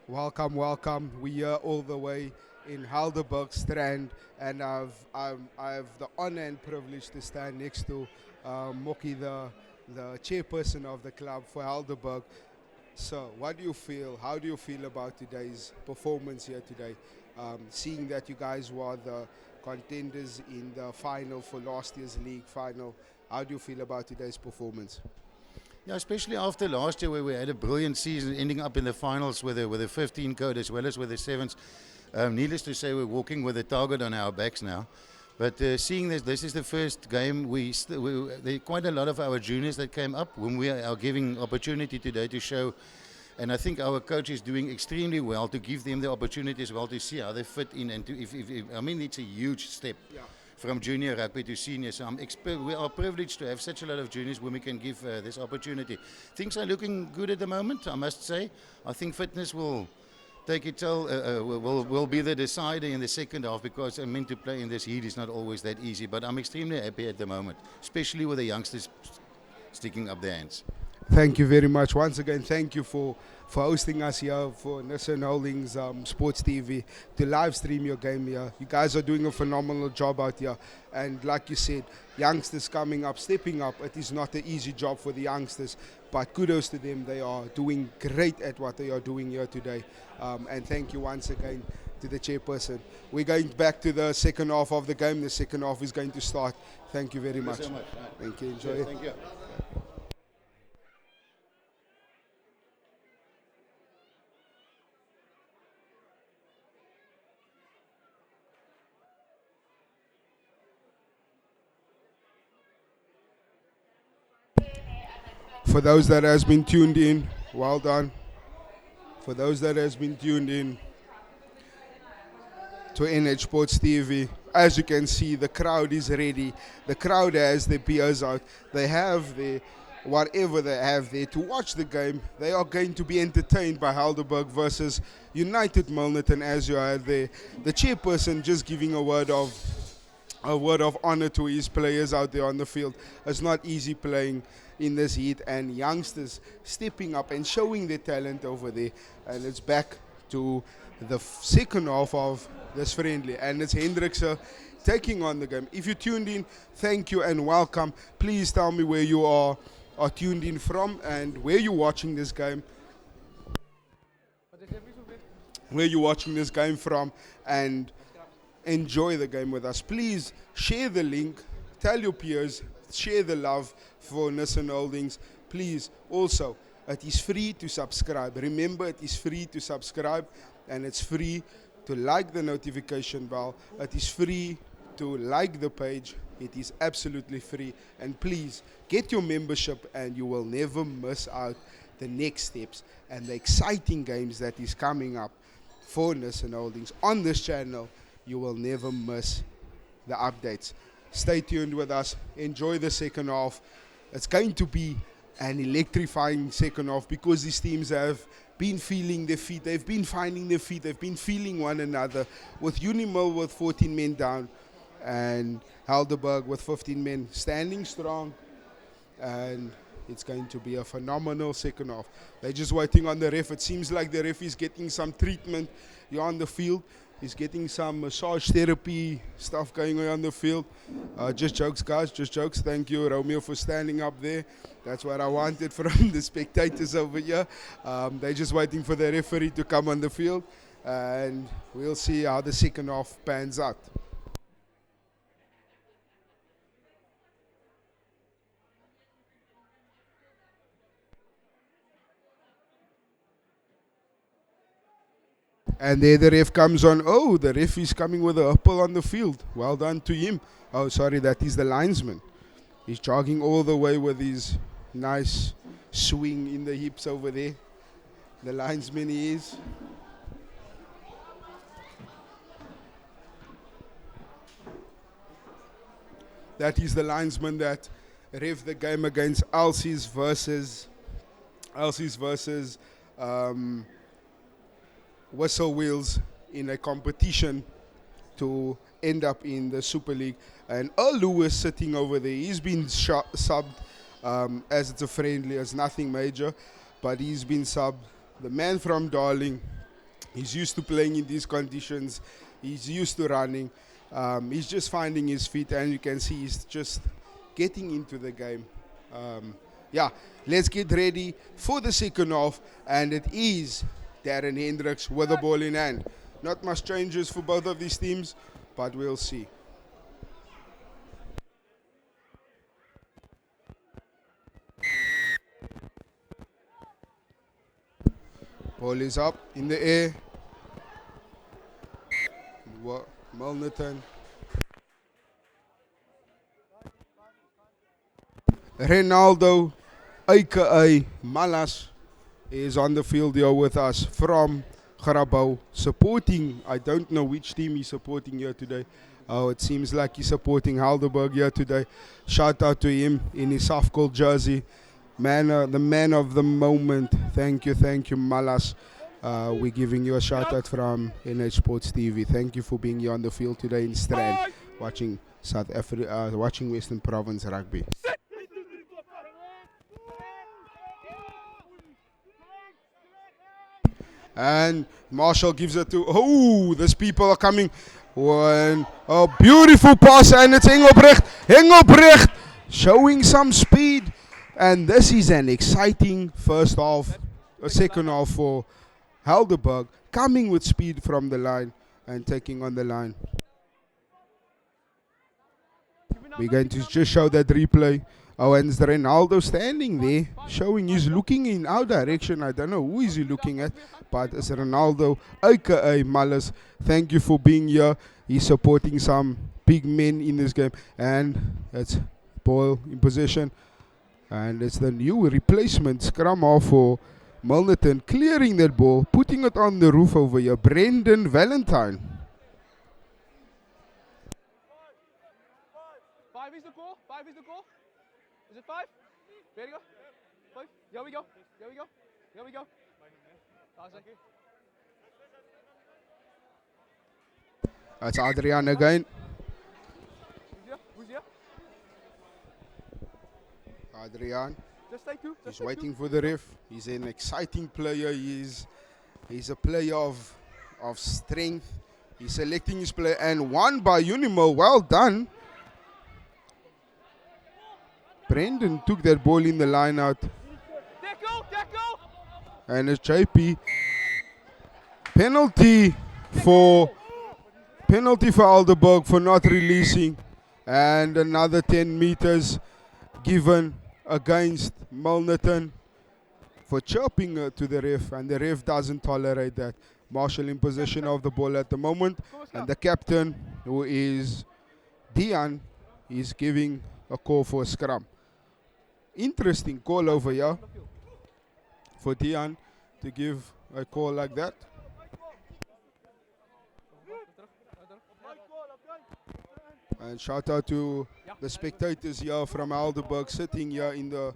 Welcome, welcome. We are all the way in Helderberg Strand, and I have the honor and privilege to stand next to Moki, the the chairperson of the club for Helderberg. So, what do you feel? How do you feel about today's performance here today? Seeing that you guys were the contenders in the final for last year's league final, how do you feel about today's performance? Yeah, especially after last year where we had a brilliant season, ending up in the finals with a 15 code as well as with a sevens. Needless to say, we're walking with a target on our backs now. But seeing this is the first game, there are quite a lot of our juniors that came up when we are giving opportunity today to show. And I think our coach is doing extremely well to give them the opportunity as well to see how they fit in. And I mean, it's a huge step. Yeah. From junior rugby to senior. So we are privileged to have such a lot of juniors when we can give this opportunity. Things are looking good at the moment, I must say. I think fitness will take its toll, will be the decider in the second half, because I mean, to play in this heat is not always that easy. But I'm extremely happy at the moment, especially with the youngsters sticking up their hands. Thank you very much. Once again, thank you for hosting us here for Nissan Holdings Sports TV to live stream your game here. You guys are doing a phenomenal job out here. And like you said, youngsters coming up, stepping up. It is not an easy job for the youngsters, but kudos to them. They are doing great at what they are doing here today. And thank you once again to the chairperson. We're going back to the second half of the game. The second half is going to start. Thank you very much. Thank you so much. Thank you. Enjoy Yeah, it. thank you. For those that has been tuned in, well done. For those that has been tuned in to NH Sports TV, as you can see, the crowd is ready. The crowd has their beers out. They have their whatever they have there to watch the game. They are going to be entertained by Helderberg versus United Milnerton, as you are there. The chairperson just giving a word of honor to his players out there on the field. It's not easy playing in this heat, and youngsters stepping up and showing their talent over there. And it's back to the second half of this friendly, and it's Hendrikse taking on the game. If you tuned in, thank you and welcome. Please tell me where you are tuned in from and where you're watching this game. Where you're watching this game from, and enjoy the game with us. Please share the link, tell your peers, share the love for Nissan Holdings. Please, also, it is free to subscribe. Remember, it is free to subscribe, and it's free to like the notification bell. It is free to like the page. It is absolutely free. And please, get your membership, and you will never miss out the next steps and the exciting games that is coming up for Nissan Holdings on this channel. You will never miss the updates. Stay tuned with us. Enjoy the second half. It's going to be an electrifying second half because these teams have been feeling their feet. They've been finding their feet. They've been feeling one another. With Unimil with 14 men down and Helderberg with 15 men standing strong. And it's going to be a phenomenal second half. They're just waiting on the ref. It seems like the ref is getting some treatment here on the field. He's getting some massage therapy stuff going on the field. Just jokes, guys, just jokes. Thank you, Romeo, for standing up there. That's what I wanted from the spectators over here. They're just waiting for the referee to come on the field, and we'll see how the second half pans out. And there the ref comes on. Oh, the ref is coming with a apple on the field. Well done to him. Oh, sorry, that is the linesman. He's jogging all the way with his nice swing in the hips over there. The linesman he is. That is the linesman that ref the game against Elsie's versus Whistle Wheels in a competition to end up in the Super League. And Earl Lewis sitting over there, he's been subbed as it's a friendly, as nothing major, but he's been subbed. The man from Darling, he's used to playing in these conditions, he's used to running, he's just finding his feet, and you can see he's just getting into the game. yeah, let's get ready for the second half. And it is Darren Hendricks with the ball in hand. Not much changes for both of these teams, but we'll see. Ball is up in the air. Milnerton. Ronaldo, aka Malas, is on the field here with us from Garabau, supporting, I don't know which team he's supporting here today. Oh, it seems like he's supporting Helderberg here today. Shout out to him in his soft gold jersey. The man of the moment. Thank you, Malas. We're giving you a shout out from NH Sports TV. Thank you for being here on the field today in Strand, watching South Africa, watching Western Province rugby. And Marshall gives it to, these people are coming. One, a beautiful pass, and it's Engelbrecht showing some speed. And this is an exciting first half, a second half for Helderberg, coming with speed from the line and taking on the line. We're going to just show that replay. Oh, and it's Ronaldo standing there, showing he's looking in our direction. I don't know who is he looking at, but it's Ronaldo, aka Malus. Thank you for being here. He's supporting some big men in this game. And it's ball in possession. And it's the new replacement scrum half for Milnerton, clearing that ball, putting it on the roof over here. Brendan Valentine. 5 is the goal. 5 is the goal. Is it 5? There you go. 5. Here we go. Here we go. Here we go. That's Adrian again. Who's here? Adrian. Just take two. He's waiting for the ref. He's an exciting player. He's a player of strength. He's selecting his player, and won by Unimil. Well done. Brendan took that ball in the line out. Tackle. And it's JP. Penalty for Helderberg for not releasing. And another 10 meters given against Milnerton for chirping to the ref, and the ref doesn't tolerate that. Marshall in possession of the ball at the moment, and the captain, who is Dion, is giving a call for a scrum. Interesting call over here for Dion to give a call like that. And shout out to the spectators here from Helderberg sitting here in the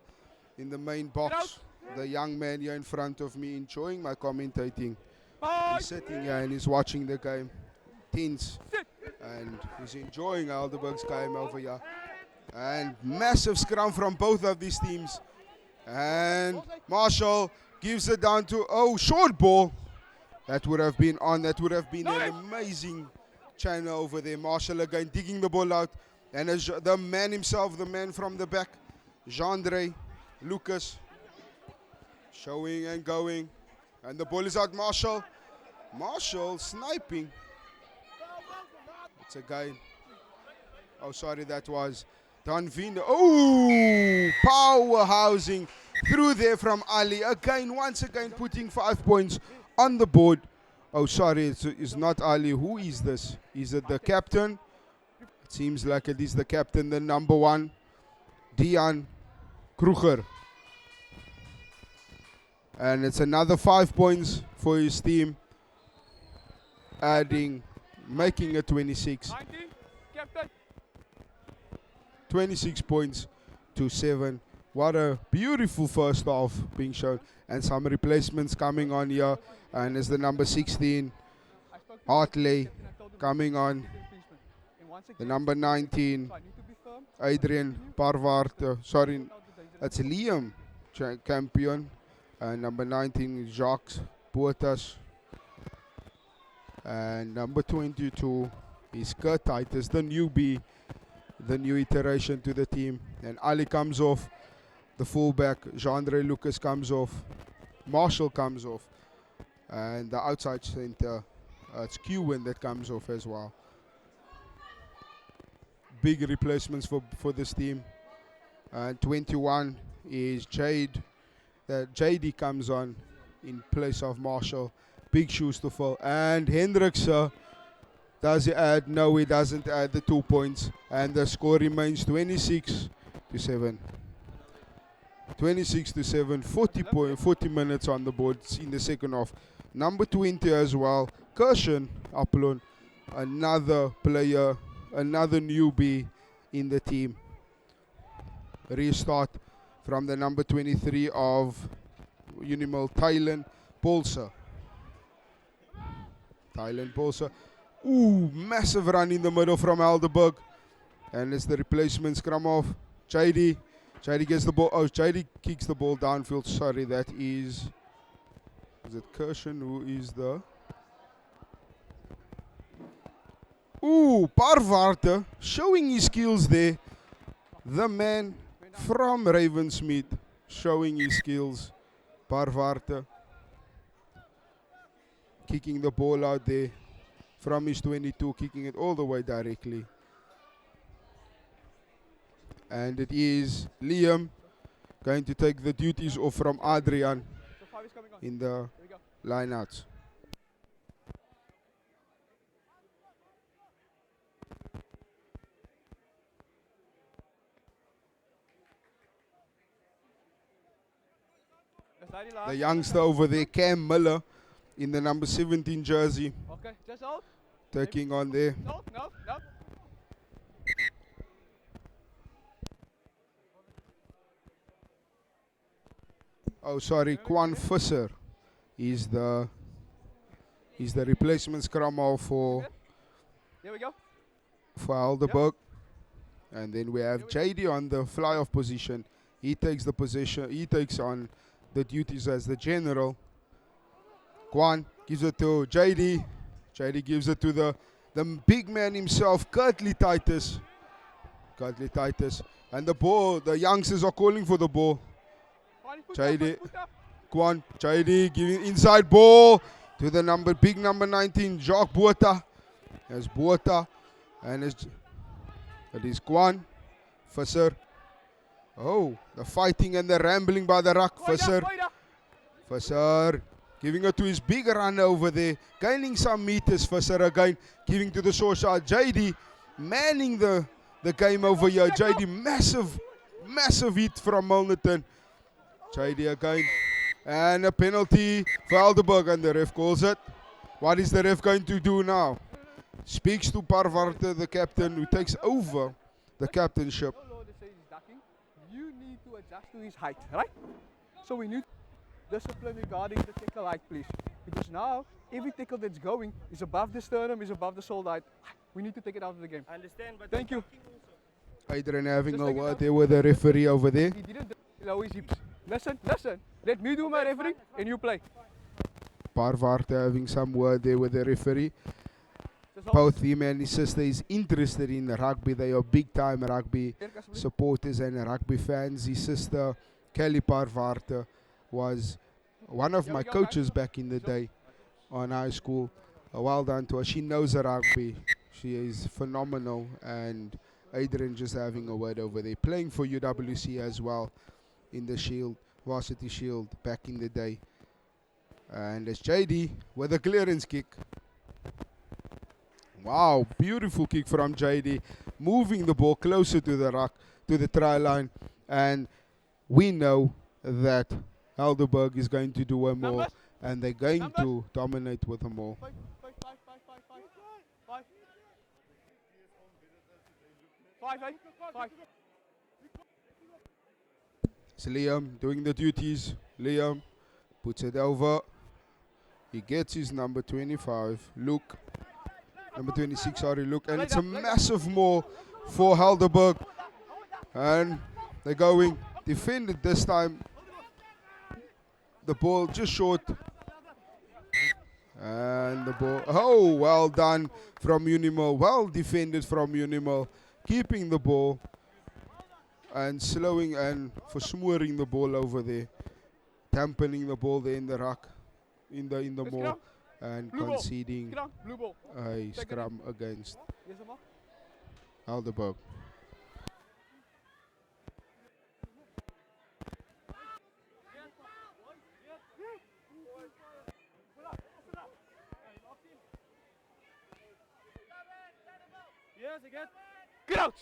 main box. The young man here in front of me enjoying my commentating. He's sitting here and he's watching the game. Tense. And he's enjoying Helderberg's game over here. And massive scrum from both of these teams. And Marshall gives it down to, short ball. That would have been on. That would have been an amazing channel over there. Marshall again digging the ball out. And the man himself, the man from the back, Jandre Lucas, showing and going. And the ball is out. Marshall sniping. It's a guy. Oh, sorry, that was Don Vino. Powerhousing through there from Ali. Once again, putting 5 points on the board. Oh, sorry, it's not Ali. Who is this? Is it the captain? It seems like it is the captain, the number 1, Dion Kruger. And it's another 5 points for his team, making it 26. 26 points to 7. What a beautiful first half being shown. And some replacements coming on here. And it's the number 16, Hartley, coming on. The number 19, Adrian Parvart. Sorry, it's Liam Campion. And number 19 is Jacques Botas. And number 22 is Kurt Titus, the newbie, the new iteration to the team. And Ali comes off. the fullback, Jean-Andre Lucas, comes off. Marshall comes off. And the outside center, it's Qwin that comes off as well. Big replacements for this team. And 21 is Jade. JD comes on in place of Marshall. Big shoes to fill. And Hendricks, does he add? No, he doesn't add the 2 points. And the score remains 26-7. 26-7, 40 minutes on the board in the second half. Number 20 as well, Kirshen Apollon, another player, another newbie in the team. Restart from the number 23 of Unimil, Thailand Bolsa. Ooh, massive run in the middle from Helderberg. And it's the replacement scrum off. JD gets the ball. Oh, JD kicks the ball downfield. Sorry, that is it Kirshen who is the... Ooh, Parvarte showing his skills there. The man from Ravensmead showing his skills. Parvarte kicking the ball out there from his 22, kicking it all the way directly. And it is Liam going to take the duties off from Adrian in the lineouts. The youngster over there, Cam Miller, in the number 17 jersey. Okay, just hold. Taking on there. No. Oh, sorry, Quan Visser is the replacement scrum half for Here we go. Helderberg. Yep. And then we have JD on the fly-off position. He takes the position. He takes on the duties as the general. Quan gives it to JD. JD gives it to the big man himself, Curtly Titus. And the ball, the youngsters are calling for the ball. JD, JD giving inside ball to the big number 19, Jacques Botha. There's Botha, and it is Quan Visser. Oh, the fighting and the rambling by the ruck. Visser giving it to his big runner over there, gaining some meters. Visser again, giving to the short side. JD manning the game over here. JD, massive hit from Milnerton. JD again, and a penalty for Helderberg, and the ref calls it. What is the ref going to do now? Speaks to Parvarte, the captain, who takes over the captainship. You need to adjust to his height, right? So we need discipline regarding the tackle height, please. Because now, every tackle that's going is above the sternum, is above the shoulder height. We need to take it out of the game. I understand, but thank you. Adrian having a word there with the referee over there. He didn't allow his hips. Listen. Let me do my referee and you play. Parvarte having some word there with the referee. Both him and his sister is interested in rugby. They are big time rugby supporters and rugby fans. His sister, Kelly Parvarte, was one of my coaches back in the day on high school. Well done to her. She knows the rugby. She is phenomenal. And Adrian just having a word over there. Playing for UWC as well in the Shield, Varsity Shield back in the day. And it's JD with a clearance kick. Wow, beautiful kick from JD, moving the ball closer to the ruck, to the try line, and we know that Helderberg is going to do one more, and they're going to dominate with them all. Five. It's Liam doing the duties. Liam puts it over. He gets his number 25, Luke. Number 26, sorry, Luke. And it's a massive more for Helderberg. And they're going defended this time. The ball just short. And the ball, oh, well done from Unimil. Well defended from Unimil. Keeping the ball. and slowing and versmoring the ball over there, dampening the ball there in the ruck, in the maul, and Blue ball. conceding Scrum, blue ball. a Take it scrum against Yes, Mark. Helderberg. Crouch.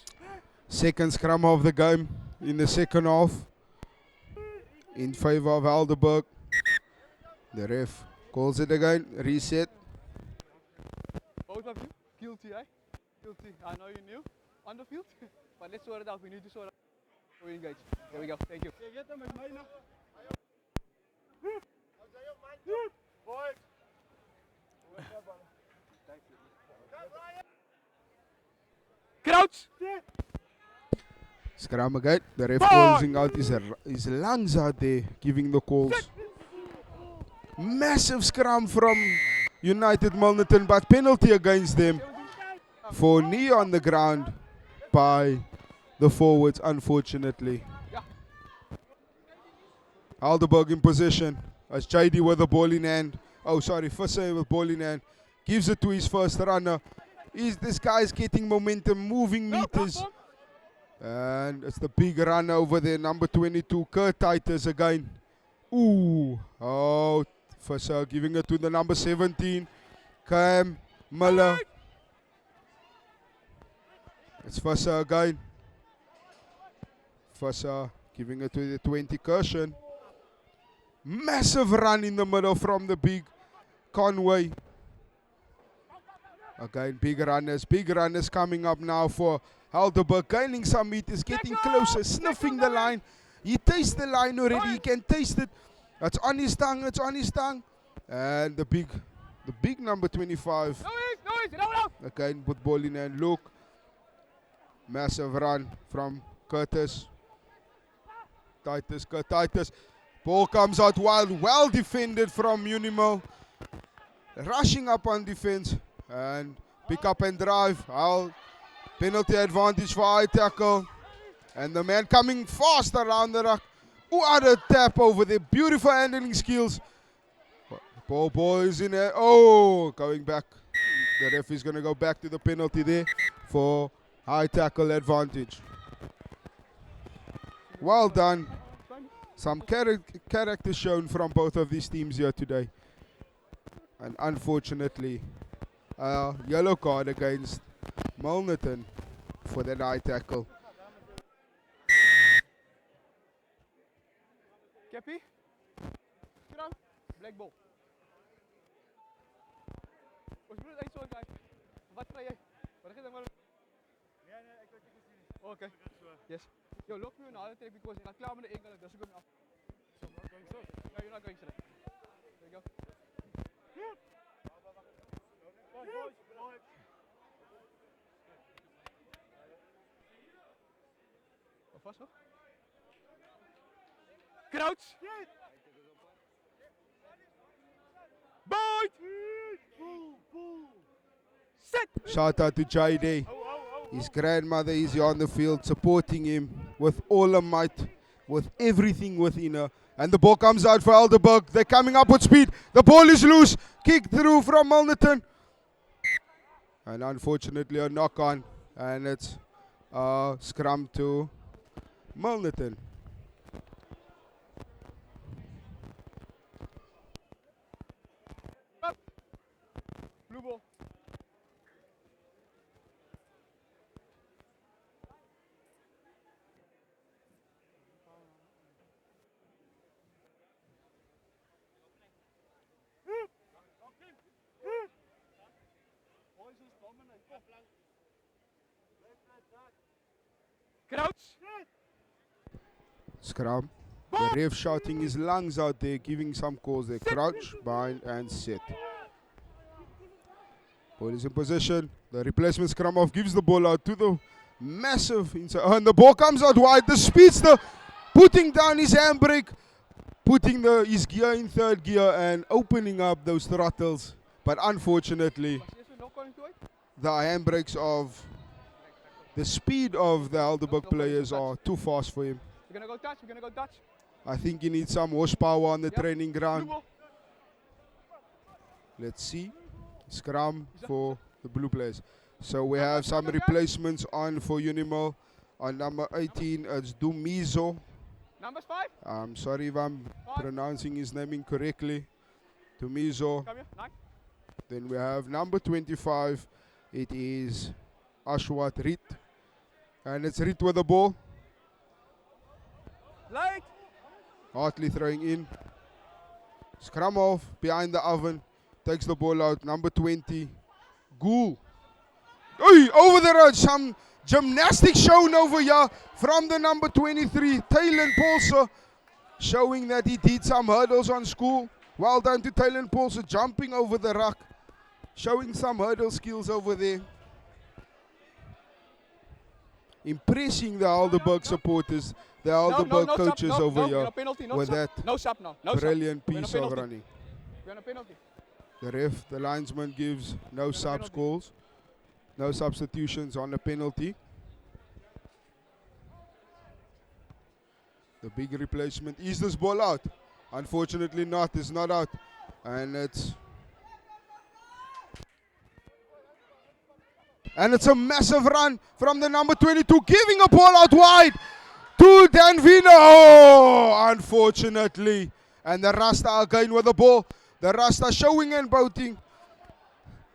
Second scrum of the game in the second half in favor of Helderberg. The ref calls it again, reset. Both of you, guilty, eh? Guilty. I know you knew on the field, but let's sort it out. We need to sort it out. We engage. There we go. Thank you. Crouch. Scrum again. The ref closing out his lungs out there, giving the calls. Massive scrum from United Milnerton, but penalty against them for knee on the ground by the forwards, unfortunately. Helderberg in possession as JD with the ball in hand. Oh, sorry, Fosse with ball in hand. Gives it to his first runner. This guy's getting momentum, moving meters. And it's the big runner over there, number 22, Kurt Titus again. Ooh, oh, Fosse giving it to the number 17, Cam Miller. It's Fosse again. Fosse giving it to the 20, Kirshen. Massive run in the middle from the big Conway. Again, big runners coming up now for Helderberg, gaining some meters, getting closer, sniffing the line. He tastes the line already, he can taste it. It's on his tongue, it's on his tongue. And the big number 25. Again, with ball in hand, look. Massive run from Curtis. Titus. Ball comes out wild, well defended from Unimil. Rushing up on defense and pick up and drive. Penalty advantage for high tackle. And the man coming fast around the ruck. What a tap over there. Beautiful handling skills. Ball is in there. Oh, going back. The ref is going to go back to the penalty there for high tackle advantage. Well done. Some character shown from both of these teams here today. And unfortunately, a yellow card against Milnerton for that high tackle. Cappy. Black ball. Wat krijg jij? Wat ga je dan maar? Nee, ik weet het niet. Oké. Yes. Yo, look me now, take because you're not klaar met de enkel, dus ik kom af. So, not going so. No, you're not going so. There you go. Vast hoor. Crouch. Bite. Set. Shout out to JD. His grandmother is here on the field supporting him with all her might, with everything within her. And the ball comes out for Helderberg. They're coming up with speed. The ball is loose. Kick through from Milnerton. And unfortunately a knock on. And it's scrum to Milnerton. Blue ball. Crouch. Scrum. The ref shouting his lungs out there, giving some calls there. Crouch, bind, and set. Ball is in position. The replacement scrum off gives the ball out to the massive inside. And the ball comes out wide. The speedster putting down his handbrake, putting his gear in third gear and opening up those throttles. But unfortunately, the handbrakes of the speed of the Helderberg players are too fast for him. We're gonna go touch. We're gonna go touch. I think he needs some horsepower on the Yep. training ground. Blue ball. Let's see. Scrum for the blue players. So we have some replacements on for Unimil. On number 18, it's Dumizo. Numbers 5. I'm sorry if I'm pronouncing his name incorrectly. Dumizo. Come here. 9. Then we have number 25. It is Ashwat Rit. And it's Rit with the ball. Late. Hartley throwing in. Scrum off behind the oven. Takes the ball out. Number 20. Goul. Hey, over the road. Some gymnastics shown over here from the number 23. Taylor Paulse. Showing that he did some hurdles on school. Well done to Taylor Paulse. Jumping over the rock. Showing some hurdle skills over there. Impressing the Helderberg supporters. The Helderberg coaches over here with that No sub now. No brilliant sub. piece of running. We're on a penalty. The ref, the linesman gives no subs calls, no substitutions on the penalty. The big replacement. Is this ball out? Unfortunately not. It's not out. And it's a massive run from the number 22, giving a ball out wide to Danvino. Oh, unfortunately. And the Rasta again with the ball. The Rasta showing and boating.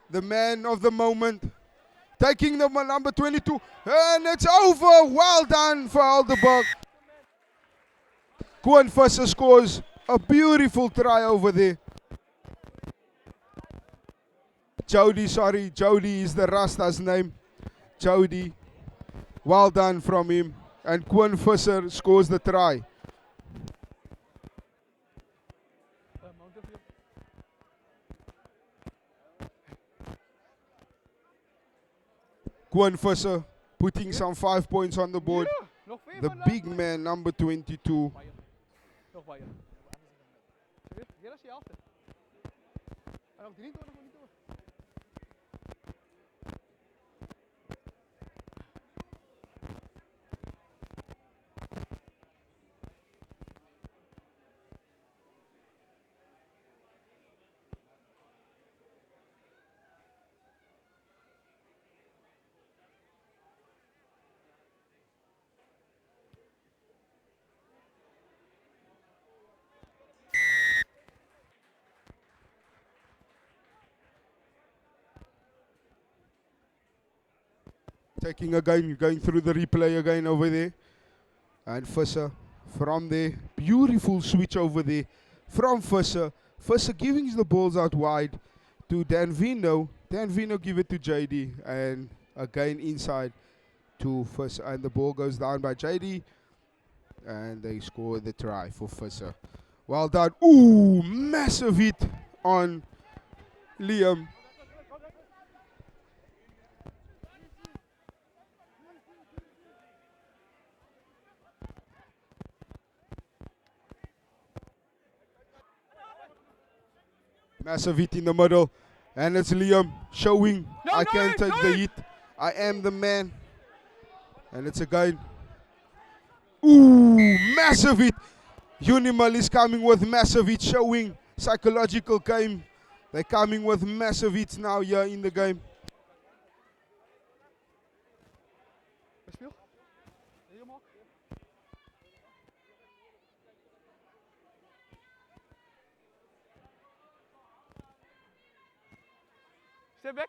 The man of the moment. Taking the number 22. And it's over. Well done for Helderberg. Koen Visser scores a beautiful try over there. Jody is the Rasta's name. Jody. Well done from him. And Koen Visser scores the try. Koen Visser putting some 5 points on the board. The big man, number 22. Nog bij je. Weer als je helft. En ook 23 minuten. Taking again, going through the replay again over there. And Visser from there. Beautiful switch over there from Visser. Visser giving the balls out wide to Danvino. Danvino give it to JD. And again inside to Visser. And the ball goes down by JD. And they score the try for Visser. Well done. Ooh, massive hit on Liam. Massive hit in the middle. And it's Liam showing I can take the hit. I am the man. And it's again. Ooh, massive hit. Unimil is coming with massive hit, showing psychological game. They're coming with massive hits now here in the game. Step back.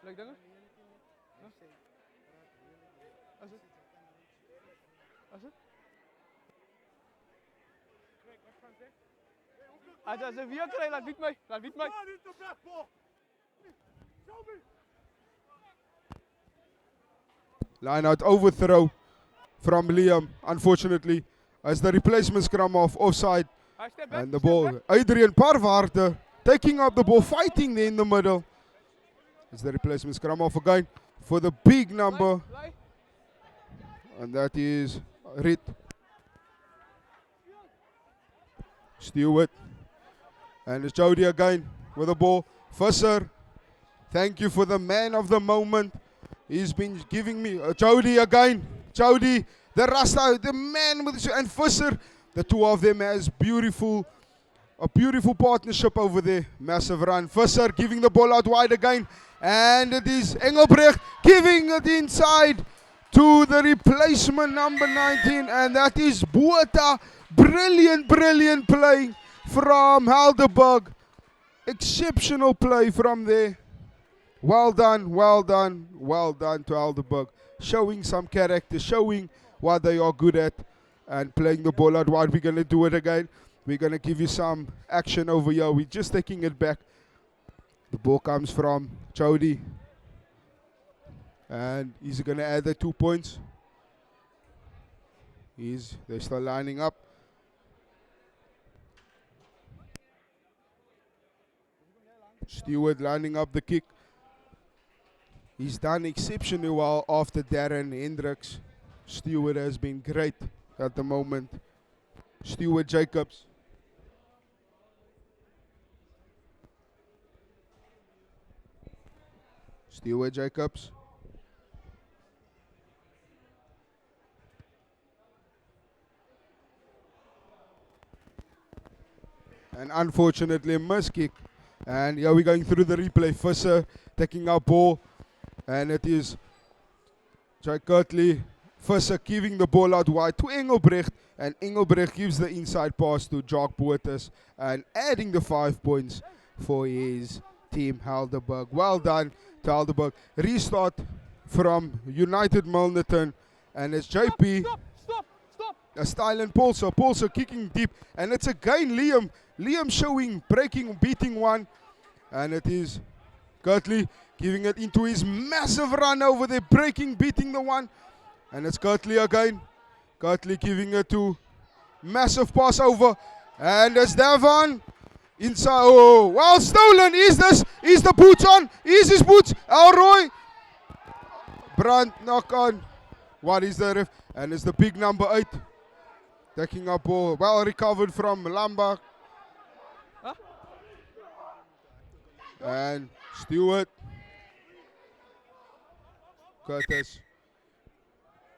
Leuk dingen? Als het? Als het? Als een weer krijgt, laat niet mee. Laat niet mee. Line out overthrow from Liam, unfortunately, as the replacement scrum off offside. And the ball, Adrian Parvaarte taking up the ball, fighting there in the middle. It's the replacement scrum off again for the big number And that is Rit. Stewart. And it's Jody again with the ball. Visser. Thank you for the man of the moment. He's been giving me Jody again. Jody, the Rasta, the man with and Visser. The two of them has a beautiful partnership over there. Massive run. Visser giving the ball out wide again. And it is Engelbrecht giving it inside to the replacement number 19. And that is Bueta. Brilliant play from Helderberg. Exceptional play from there. Well done to Helderberg. Showing some character, showing what they are good at, and playing the ball out wide. We're going to do it again. We're going to give you some action over here. We're just taking it back. The ball comes from Jody. And he's going to add the 2 points. They're still lining up. Stewart lining up the kick. He's done exceptionally well after Darren Hendricks. Stewart has been great at the moment. Stewart Jacobs. Stewart Jacobs. And unfortunately a missed kick. And here we're going through the replay. Visser taking our ball. And it is Jack Kirtley. Visser giving the ball out wide to Engelbrecht. And Engelbrecht gives the inside pass to Jock Boetes. And adding the 5 points for his team, Helderberg. Well done to Helderberg. Restart from United Milnerton. And it's JP. Stop. A Stylen Paulser kicking deep. And it's again Liam. Liam showing, breaking, beating one. And it is Kirtley giving it into his massive run over there. Breaking, beating the one. And it's Kirtley again. Kirtley giving it to massive pass over. And it's Davon. Inside. Oh, well stolen. Is the boots on? Is his boots? Elroy. Brandt knock on. What is the ref? And it's the big number 8. Taking up ball. Well recovered from Lambach. And Stewart. Curtis.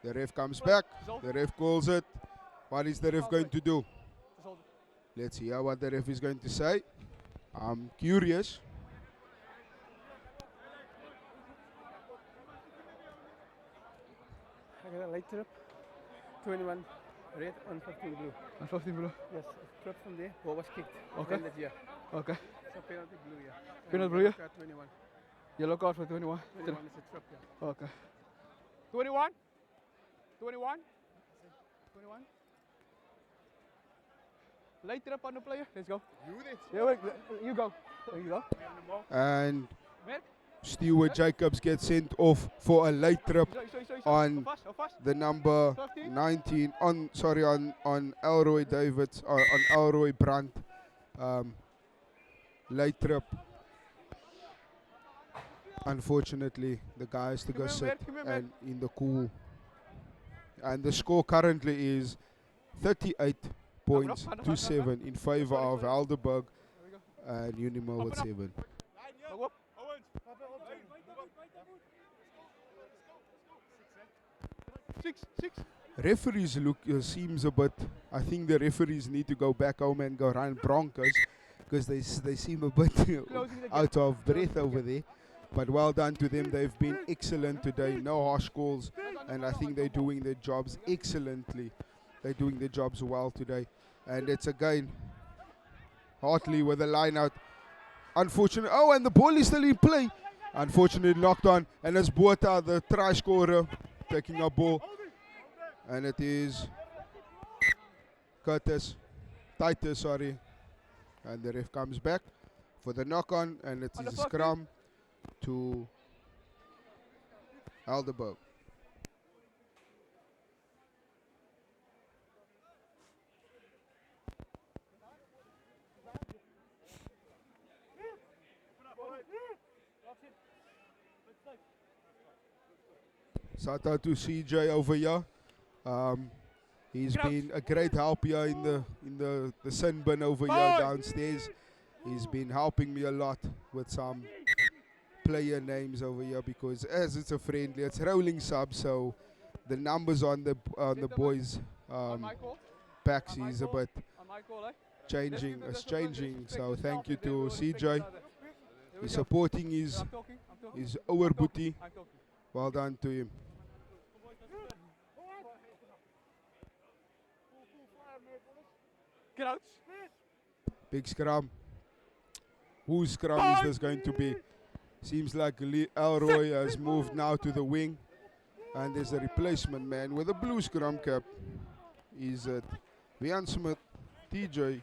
The ref comes back. The ref calls it. What is the ref going to do? Let's hear what the ref is going to say. I'm curious. I got a late trip. 21 red on 15 blue. On 15 blue? Yes, trip from there. Ball was kicked. Okay. Okay. So penalty blue, yeah. Penalty blue, yeah? 21. Yellow card for 21? 21 is a trip, yeah. Okay. 21? 21? 21? Late trip on the player. Let's go. Yeah, wait, you go. There you go. And Stewart Jacobs gets sent off for a late trip on the number 19 on Elroy Davids on Elroy Brandt. Late trip. Unfortunately, the guy has to go sit and in the cool. And the score currently is 38 points to 7 in favor of Helderberg and Unimil with 7. Six. Referees look seems a bit. I think the referees need to go back home and go run Broncos because they seem a bit out of breath over there. But well done to them. They've been excellent today. No harsh calls, and I think they're doing their jobs excellently. They're doing their jobs well today. And it's again Hartley with a line out. Unfortunately, oh, and the ball is still in play. Unfortunately knocked on, and it's Botha, the try scorer, taking a ball. And it is Titus, sorry. And the ref comes back for the knock on, and it is a scrum to Helderberg. Shout out to CJ over here. He's Crouch. been a great help here in the sun bin over here downstairs. He's been helping me a lot with some player names over here because as it's a friendly, it's rolling sub, so the numbers on the boys On my call. backs On my is a call. bit On my call, eh? changing. Let's It's give the changing. disrespect So yourself thank you and then to we'll respect CJ. each other. Here we He's go. supporting Yeah, his I'm talking. I'm talking. our I'm booty. talking. I'm talking. Well done to him. Crouch. Big scrum. Whose scrum is this going to be? Seems like Elroy has moved now to the wing. And there's a replacement man with a blue scrum cap. Is it Vian Smith, TJ.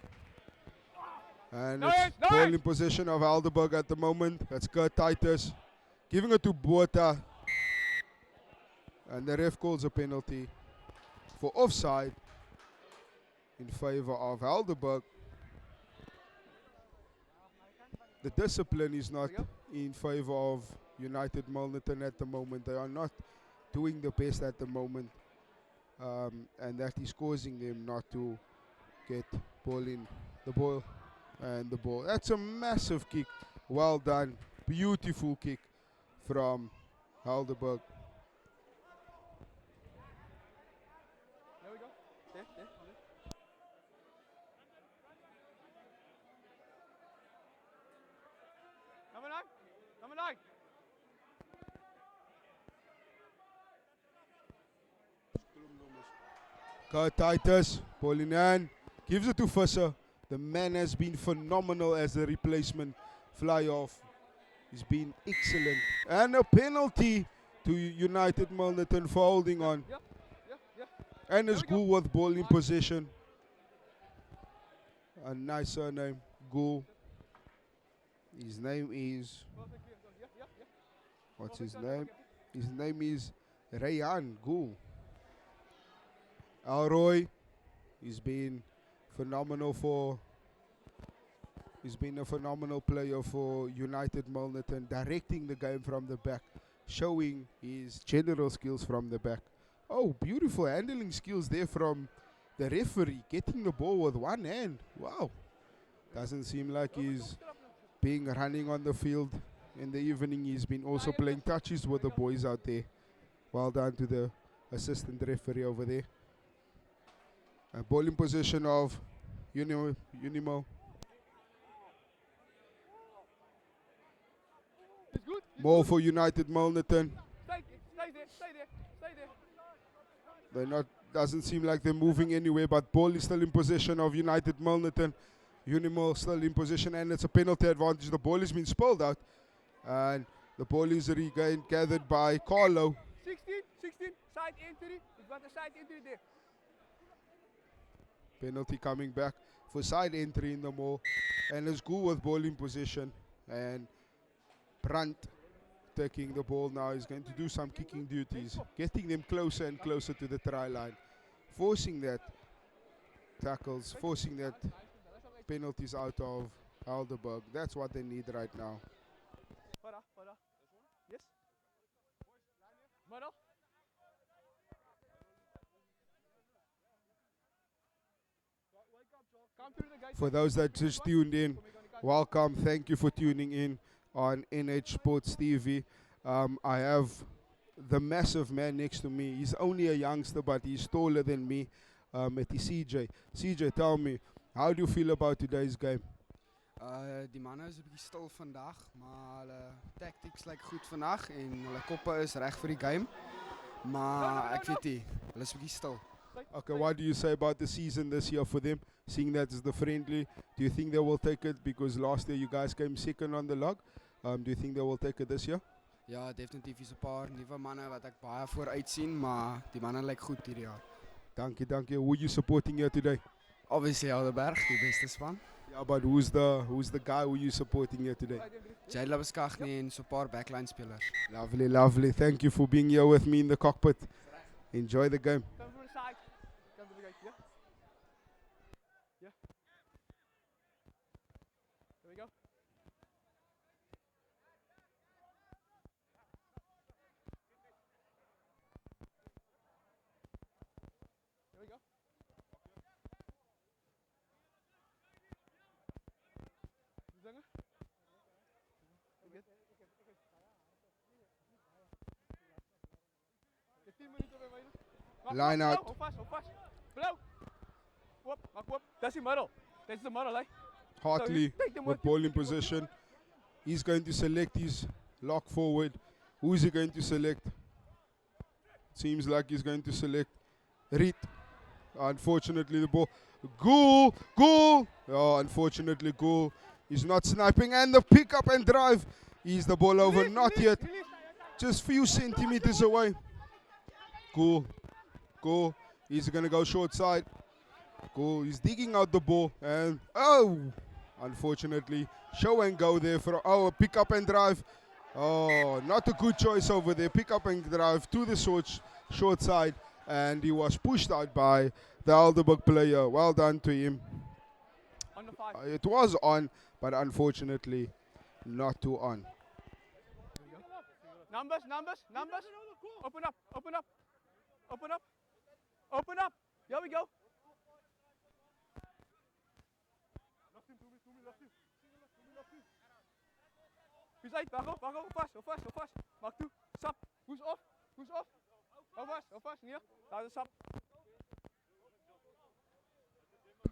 And it's ball in possession of Helderberg at the moment. That's Kurt Titus. Giving it to Botha. And the ref calls a penalty for offside in favor of Helderberg. The discipline is not in favor of United Milnerton at the moment. They are not doing the best at the moment. And that is causing them not to get ball in the ball and the ball. That's a massive kick. Well done. Beautiful kick from Helderberg. There we go. There. Number nine. Kurt Titus, ball in hand, gives it to Visser. The man has been phenomenal as a replacement. Fly off. He's been excellent. And a penalty to United Milnerton for holding on. Yeah. And it's Gould with ball in possession. A nice surname, Gould. His name is... What's his name? His name is Rayan Gould. Elroy, he's been phenomenal for... He's been a phenomenal player for United Milnerton, directing the game from the back, showing his general skills from the back. Oh, beautiful handling skills there from the referee, getting the ball with one hand. Wow. Doesn't seem like he's being running on the field in the evening. He's been also playing touches with the boys out there. Well done to the assistant referee over there. A ball in possession of Unimil. More for United Milnerton. Stay there. They're not. Doesn't seem like they're moving anywhere, but ball is still in possession of United Milnerton. Unimil still in possession, and it's a penalty advantage. The ball has been spilled out, and the ball is regained, gathered by Carlo. 16, side entry. We've got a side entry there. Penalty coming back for side entry in the mall, and it's Gould with ball in possession, and Brandt taking the ball now. He's going to do some kicking duties, getting them closer and closer to the try line, forcing that tackles, forcing that penalties out of Helderberg. That's what they need right now. Yes. Middle. For those that just tuned in, welcome. Thank you for tuning in on NH Sports TV. I have the massive man next to me. He's only a youngster, but he's taller than me. It is CJ. CJ, tell me, how do you feel about today's game? Die manne is 'n bietjie stil vandag, maar hulle tactics lyk goed vandag en hulle koppe is reg vir die game. Maar ek weet nie, hulle is 'n bietjie stil. Okay, what do you say about the season this year for them? Seeing that it's the friendly, do you think they will take it? Because last year you guys came second on the log. Do you think they will take it this year? Ja, definitief is 'n paar nuwe manne wat ek baie vooruit sien, maar die manne lyk goed hierdie jaar. Dankie. Who are you supporting here today? Obviously Helderberg, die beste span. Yeah, but who's the guy who you supporting here today? Jayla Beskagni en so 'n paar backline spelers. Lovely. Thank you for being here with me in the cockpit. Enjoy the game. Come from the side. Come to the gate. Yeah. There we go. Line out. Hou vast. Blauw. Maak oop. That's the middle. That's the middle, hey. Hartley Take them with with you, ball in take them with you. possession. He's going to select his lock forward. Who is he going to select? Seems like he's going to select Reed. Unfortunately, the ball. Goal! Oh, unfortunately, goal. He's not sniping. And the pick up and drive. Is the ball over? Not yet. Just few centimeters away. Goal. He's going to go short side. Goal. He's digging out the ball. And, oh! Unfortunately, show and go there for a pick up and drive. Oh, not a good choice over there. Pick up and drive to the short side. And he was pushed out by the Helderberg player. Well done to him. On the 5. It was on, but unfortunately not too on. Numbers. Open up. Here we go. Who's uit? Wacht op. Vast. Maak toe. Sap. Who's off? Hou vast. Hier. Daar is de sap.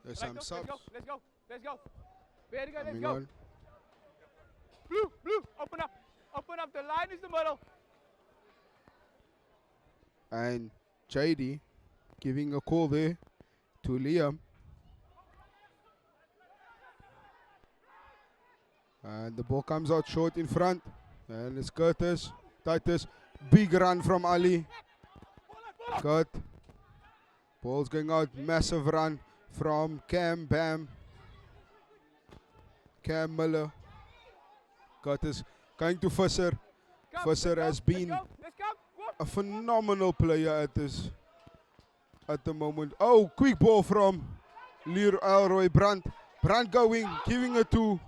There's Right, some go. subs Let's go. Ready, let's coming go. on. Blue. Open up. The line is the middle. And JD giving a call there to Liam. And the ball comes out short in front. And it's Titus. Big run from Ali. Cut. Ball's going out. Massive run from Cam Miller. Curtis going to Visser. Visser has been Let's go. a phenomenal player at the moment. Oh, quick ball from Elroy Brandt. Brandt giving it to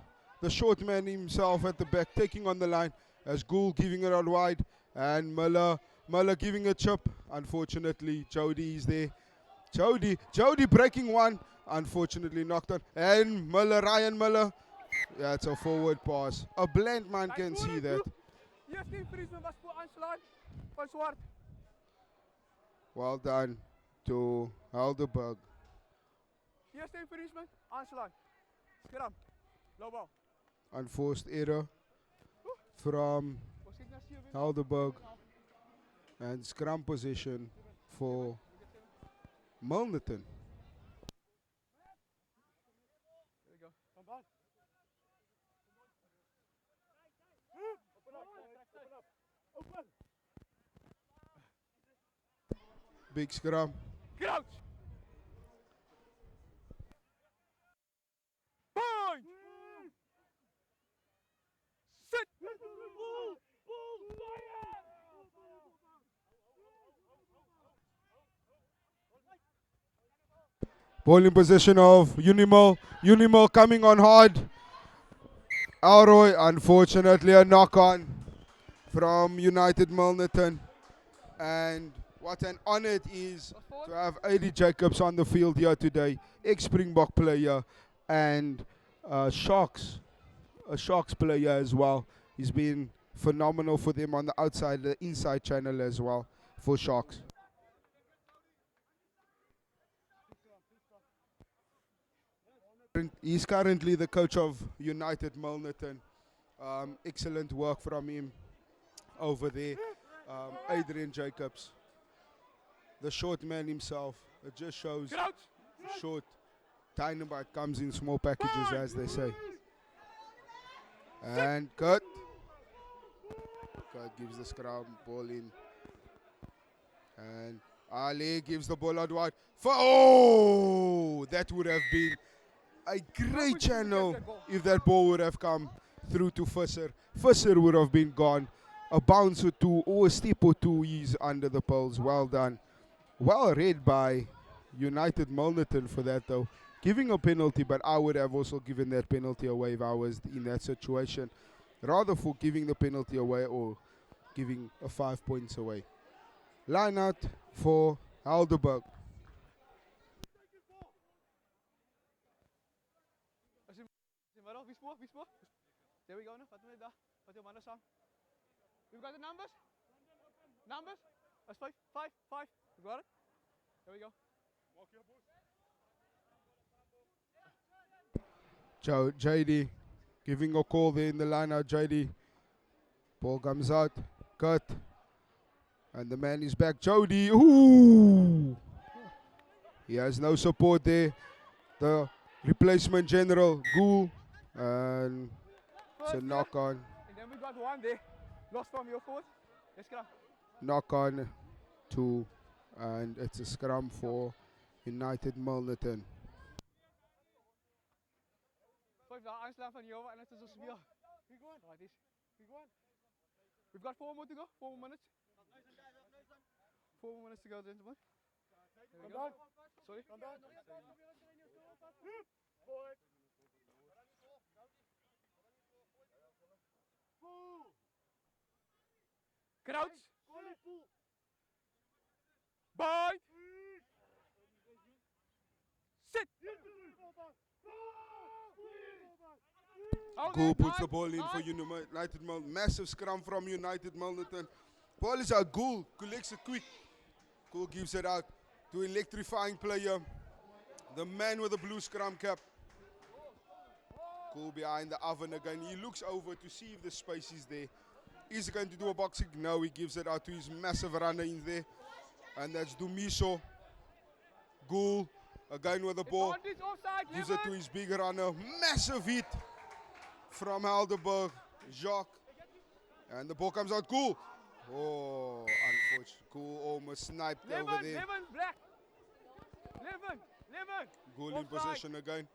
the short man himself at the back, taking on the line. As Gould giving it out wide. And Muller giving a chip. Unfortunately, Jody is there. Jody breaking one. Unfortunately knocked on. And Ryan Muller. Yeah, it's a forward pass. A blind man can see that. Eerste Friesman was voor aanslaan van Zwart. Well done to Helderberg. Eerste Friesman aanslaan. Scrum. Low ball. Unforced error from Helderberg. And scrum position for Milnerton. There we go. Come back. Open. Big scrum. Crouch. Point. Sit. Ball in possession of Unimil. Unimil coming on hard. Elroy, unfortunately, a knock on from United Milnerton. And what an honor it is to have A.D. Jacobs on the field here today. Ex-Springbok player and a Sharks player as well. He's been phenomenal for them on the outside, the inside channel as well for Sharks. He's currently the coach of United Milnerton. Excellent work from him over there. Adrian Jacobs, the short man himself. It just shows short dynamite comes in small packages, as they say. And Kurt gives the scrum ball in. And Ali gives the ball out wide. That would have been a great channel if that ball would have come through to Visser. Visser would have been gone. A bounce or two or a step or two, he's under the poles. Well done. Well read by United Milnerton for that though. Giving a penalty, but I would have also given that penalty away if I was in that situation. Rather for giving the penalty away or giving 5 points away. Line out for Helderberg. Wie spoor? There we go. Wat doen we daar? Wat doen we anders aan? We've got the numbers? Numbers? That's 5. You got it? There we go. JD giving a call there in the line out. JD. Ball comes out. Cut. And the man is back. Jody. Ooh. He has no support there. The replacement general, Goul. And it's a knock on. And then we got one there. Lost from your foot. Let's go. Knock on 2. And it's a scrum for United Milnerton. Vijf daar aanslaan van jou en het is een speel. Right, is. We've got 4 more to go. 4 more minutes. 4 more minutes to go, gentlemen. There we go. Sorry. Crouch. Bite. Sit. Goal puts the ball in for United Milnerton. Massive scrum from United Milnerton. Ball is out. Goal collects it quick. Goal gives it out to electrifying player. The man with the blue scrum cap. Goal behind the oven again. He looks over to see if the space is there. Is he going to do a boxing? No, he gives it out to his massive runner in there. And that's Dumiso. Goal again with the ball. Gives it to his big runner. Massive hit from Helderberg. Jacques. And the ball comes out. Goal. Oh, unfortunate. Goal almost sniped over there. 11, black. 11. Goal in possession again.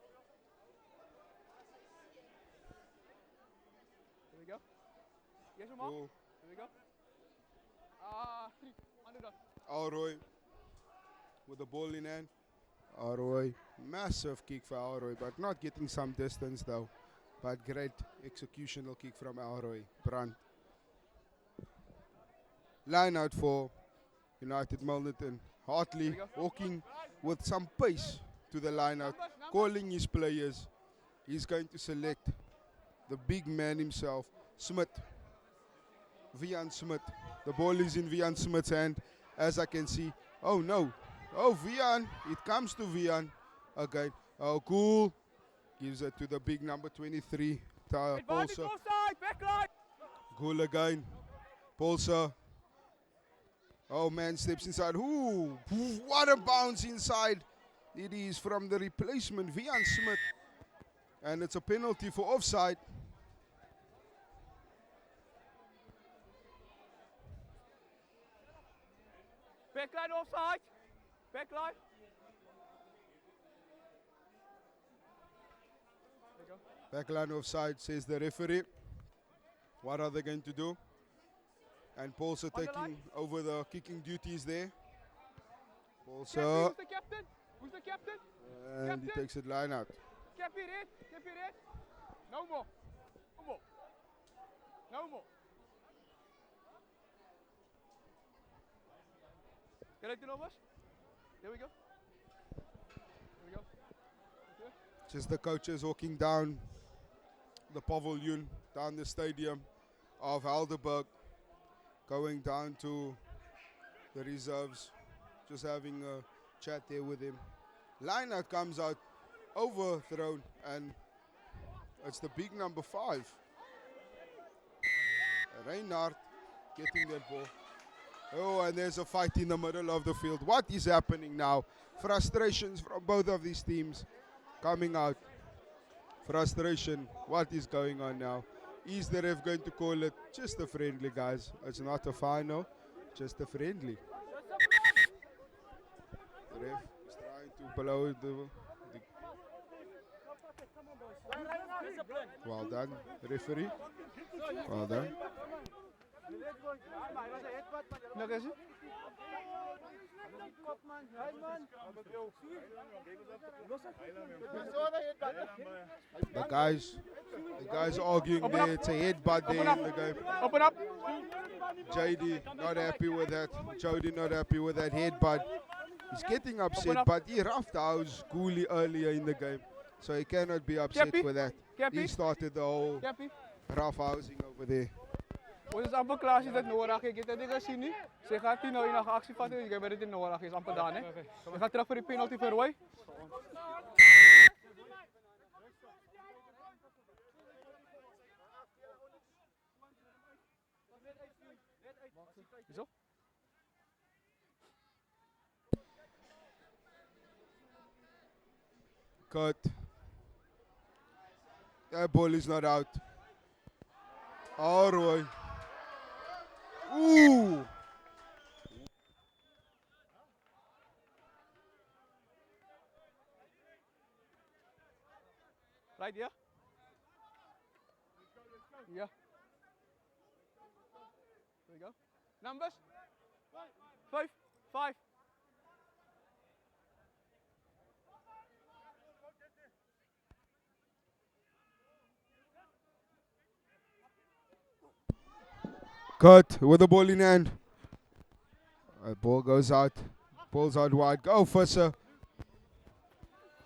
There we go. Yes, Mark. Goal. There we go. 3. Underdog. Alroy with the ball in hand. Alroy, massive kick for Alroy, but not getting some distance though. But great executional kick from Alroy. Brandt. Line out for United Milnerton. Hartley walking with some pace to the line out, calling his players. He's going to select the big man himself, Smith. Vian Smith. The ball is in Vian Smith's hand, as I can see. Oh no. Oh, Vian. It comes to Vian again. Oh, cool. Gives it to the big number 23, Paulser. Goal again. Paulser. Oh, man steps inside. Ooh, what a bounce inside. It is from the replacement, Vian Smith. And it's a penalty for offside. Backline offside. Backline. Backline offside, says the referee. What are they going to do? And Paulser taking over the kicking duties there. Paulser. Who's the captain? Who's the captain? And he takes it line out. Cappy red. No more. Can I do numbers? There we go. Just the coaches walking down the pavilion, down the stadium of Helderberg, going down to the reserves, just having a chat there with him. Line-out comes out, overthrown, and it's the big number 5. Reinhardt getting that ball. Oh, and there's a fight in the middle of the field. What is happening now? Frustrations from both of these teams coming out. Frustration. What is going on now? Is the ref going to call it just a friendly, guys? It's not a final, just a friendly. The ref is trying to blow the well done, referee. Well done. The guys arguing there. It's a headbutt there in the game. Open up. JD not happy with that. Jody not happy with that headbutt. He's getting upset, but he roughed house Gooley earlier in the game, so he cannot be upset with that. He started the whole rough housing over there. Ons is amper klaar as jy dit nodig. Ek het dit gesien nie. Sy gaan nie nou enige aksie vat nie. Jy weet dit nodig is amper daar, hè. Jy gaan terug vir die penalty vir Roy. Zo. Cut. That ball is not out. All right. Ooh. Right here. Yeah. There we go. Numbers? 5. 5. Cut with the ball in hand. Ball goes out. Ball's out wide. Go, Fusser.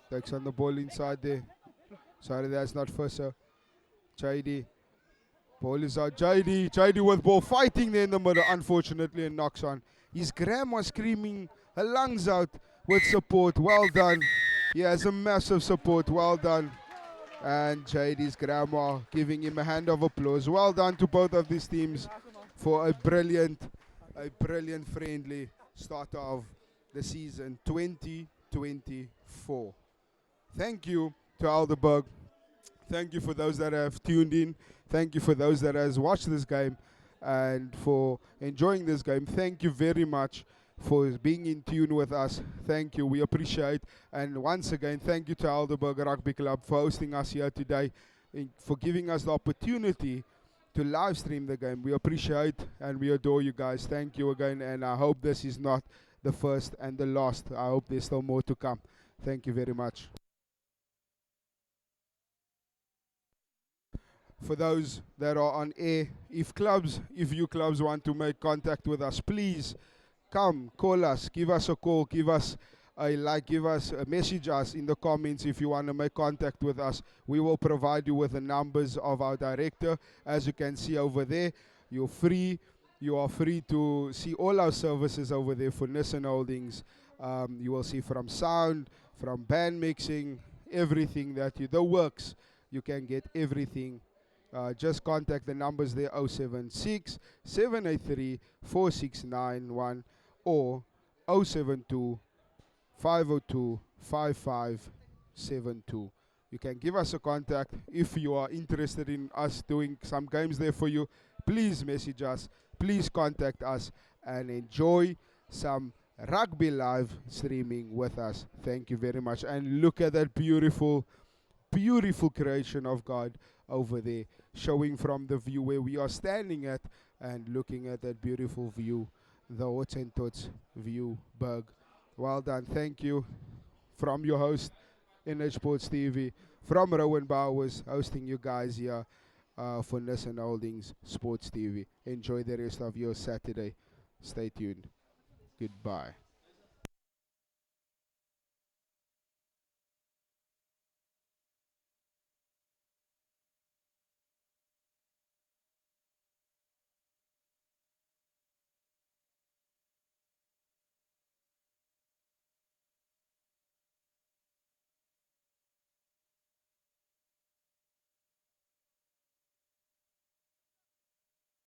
Takes on the ball inside there. Sorry, that's not Fusser. JD. Ball is out. JD with ball fighting there in the middle. Unfortunately, and knocks on. His grandma screaming her lungs out with support. Well done. He has a massive support. Well done. And JD's grandma giving him a hand of applause. Well done to both of these teams for a brilliant friendly start of the season 2024. Thank you to Helderberg. Thank you for those that have tuned in. Thank you for those that has watched this game and for enjoying this game. Thank you very much for being in tune with us. Thank you. We appreciate. And once again, thank you to Helderberg Rugby Club for hosting us here today, for giving us the opportunity to live stream the game. We appreciate and we adore you guys. Thank you again, and I hope this is not the first and the last. I hope there's still more to come. Thank you very much. For those that are on air, if you clubs want to make contact with us, please come, call us, give us a call, give us a like, message us in the comments if you want to make contact with us. We will provide you with the numbers of our director. As you can see over there, you are free to see all our services over there for Nissen Holdings. You will see from sound, from band mixing, everything the works. You can get everything. Just contact the numbers there, 076 783 4691 or 072 502 5572. You can give us a contact if you are interested in us doing some games there for you. Please message us, please contact us, and enjoy some rugby live streaming with us. Thank you very much. And look at that beautiful creation of God over there, showing from the view where we are standing at and looking at that beautiful view, the Hotzentots view, Berg. Well done. Thank you from your host, NH Sports TV, from Rowan Bowers, hosting you guys here for Nissen Holdings Sports TV. Enjoy the rest of your Saturday. Stay tuned. Goodbye.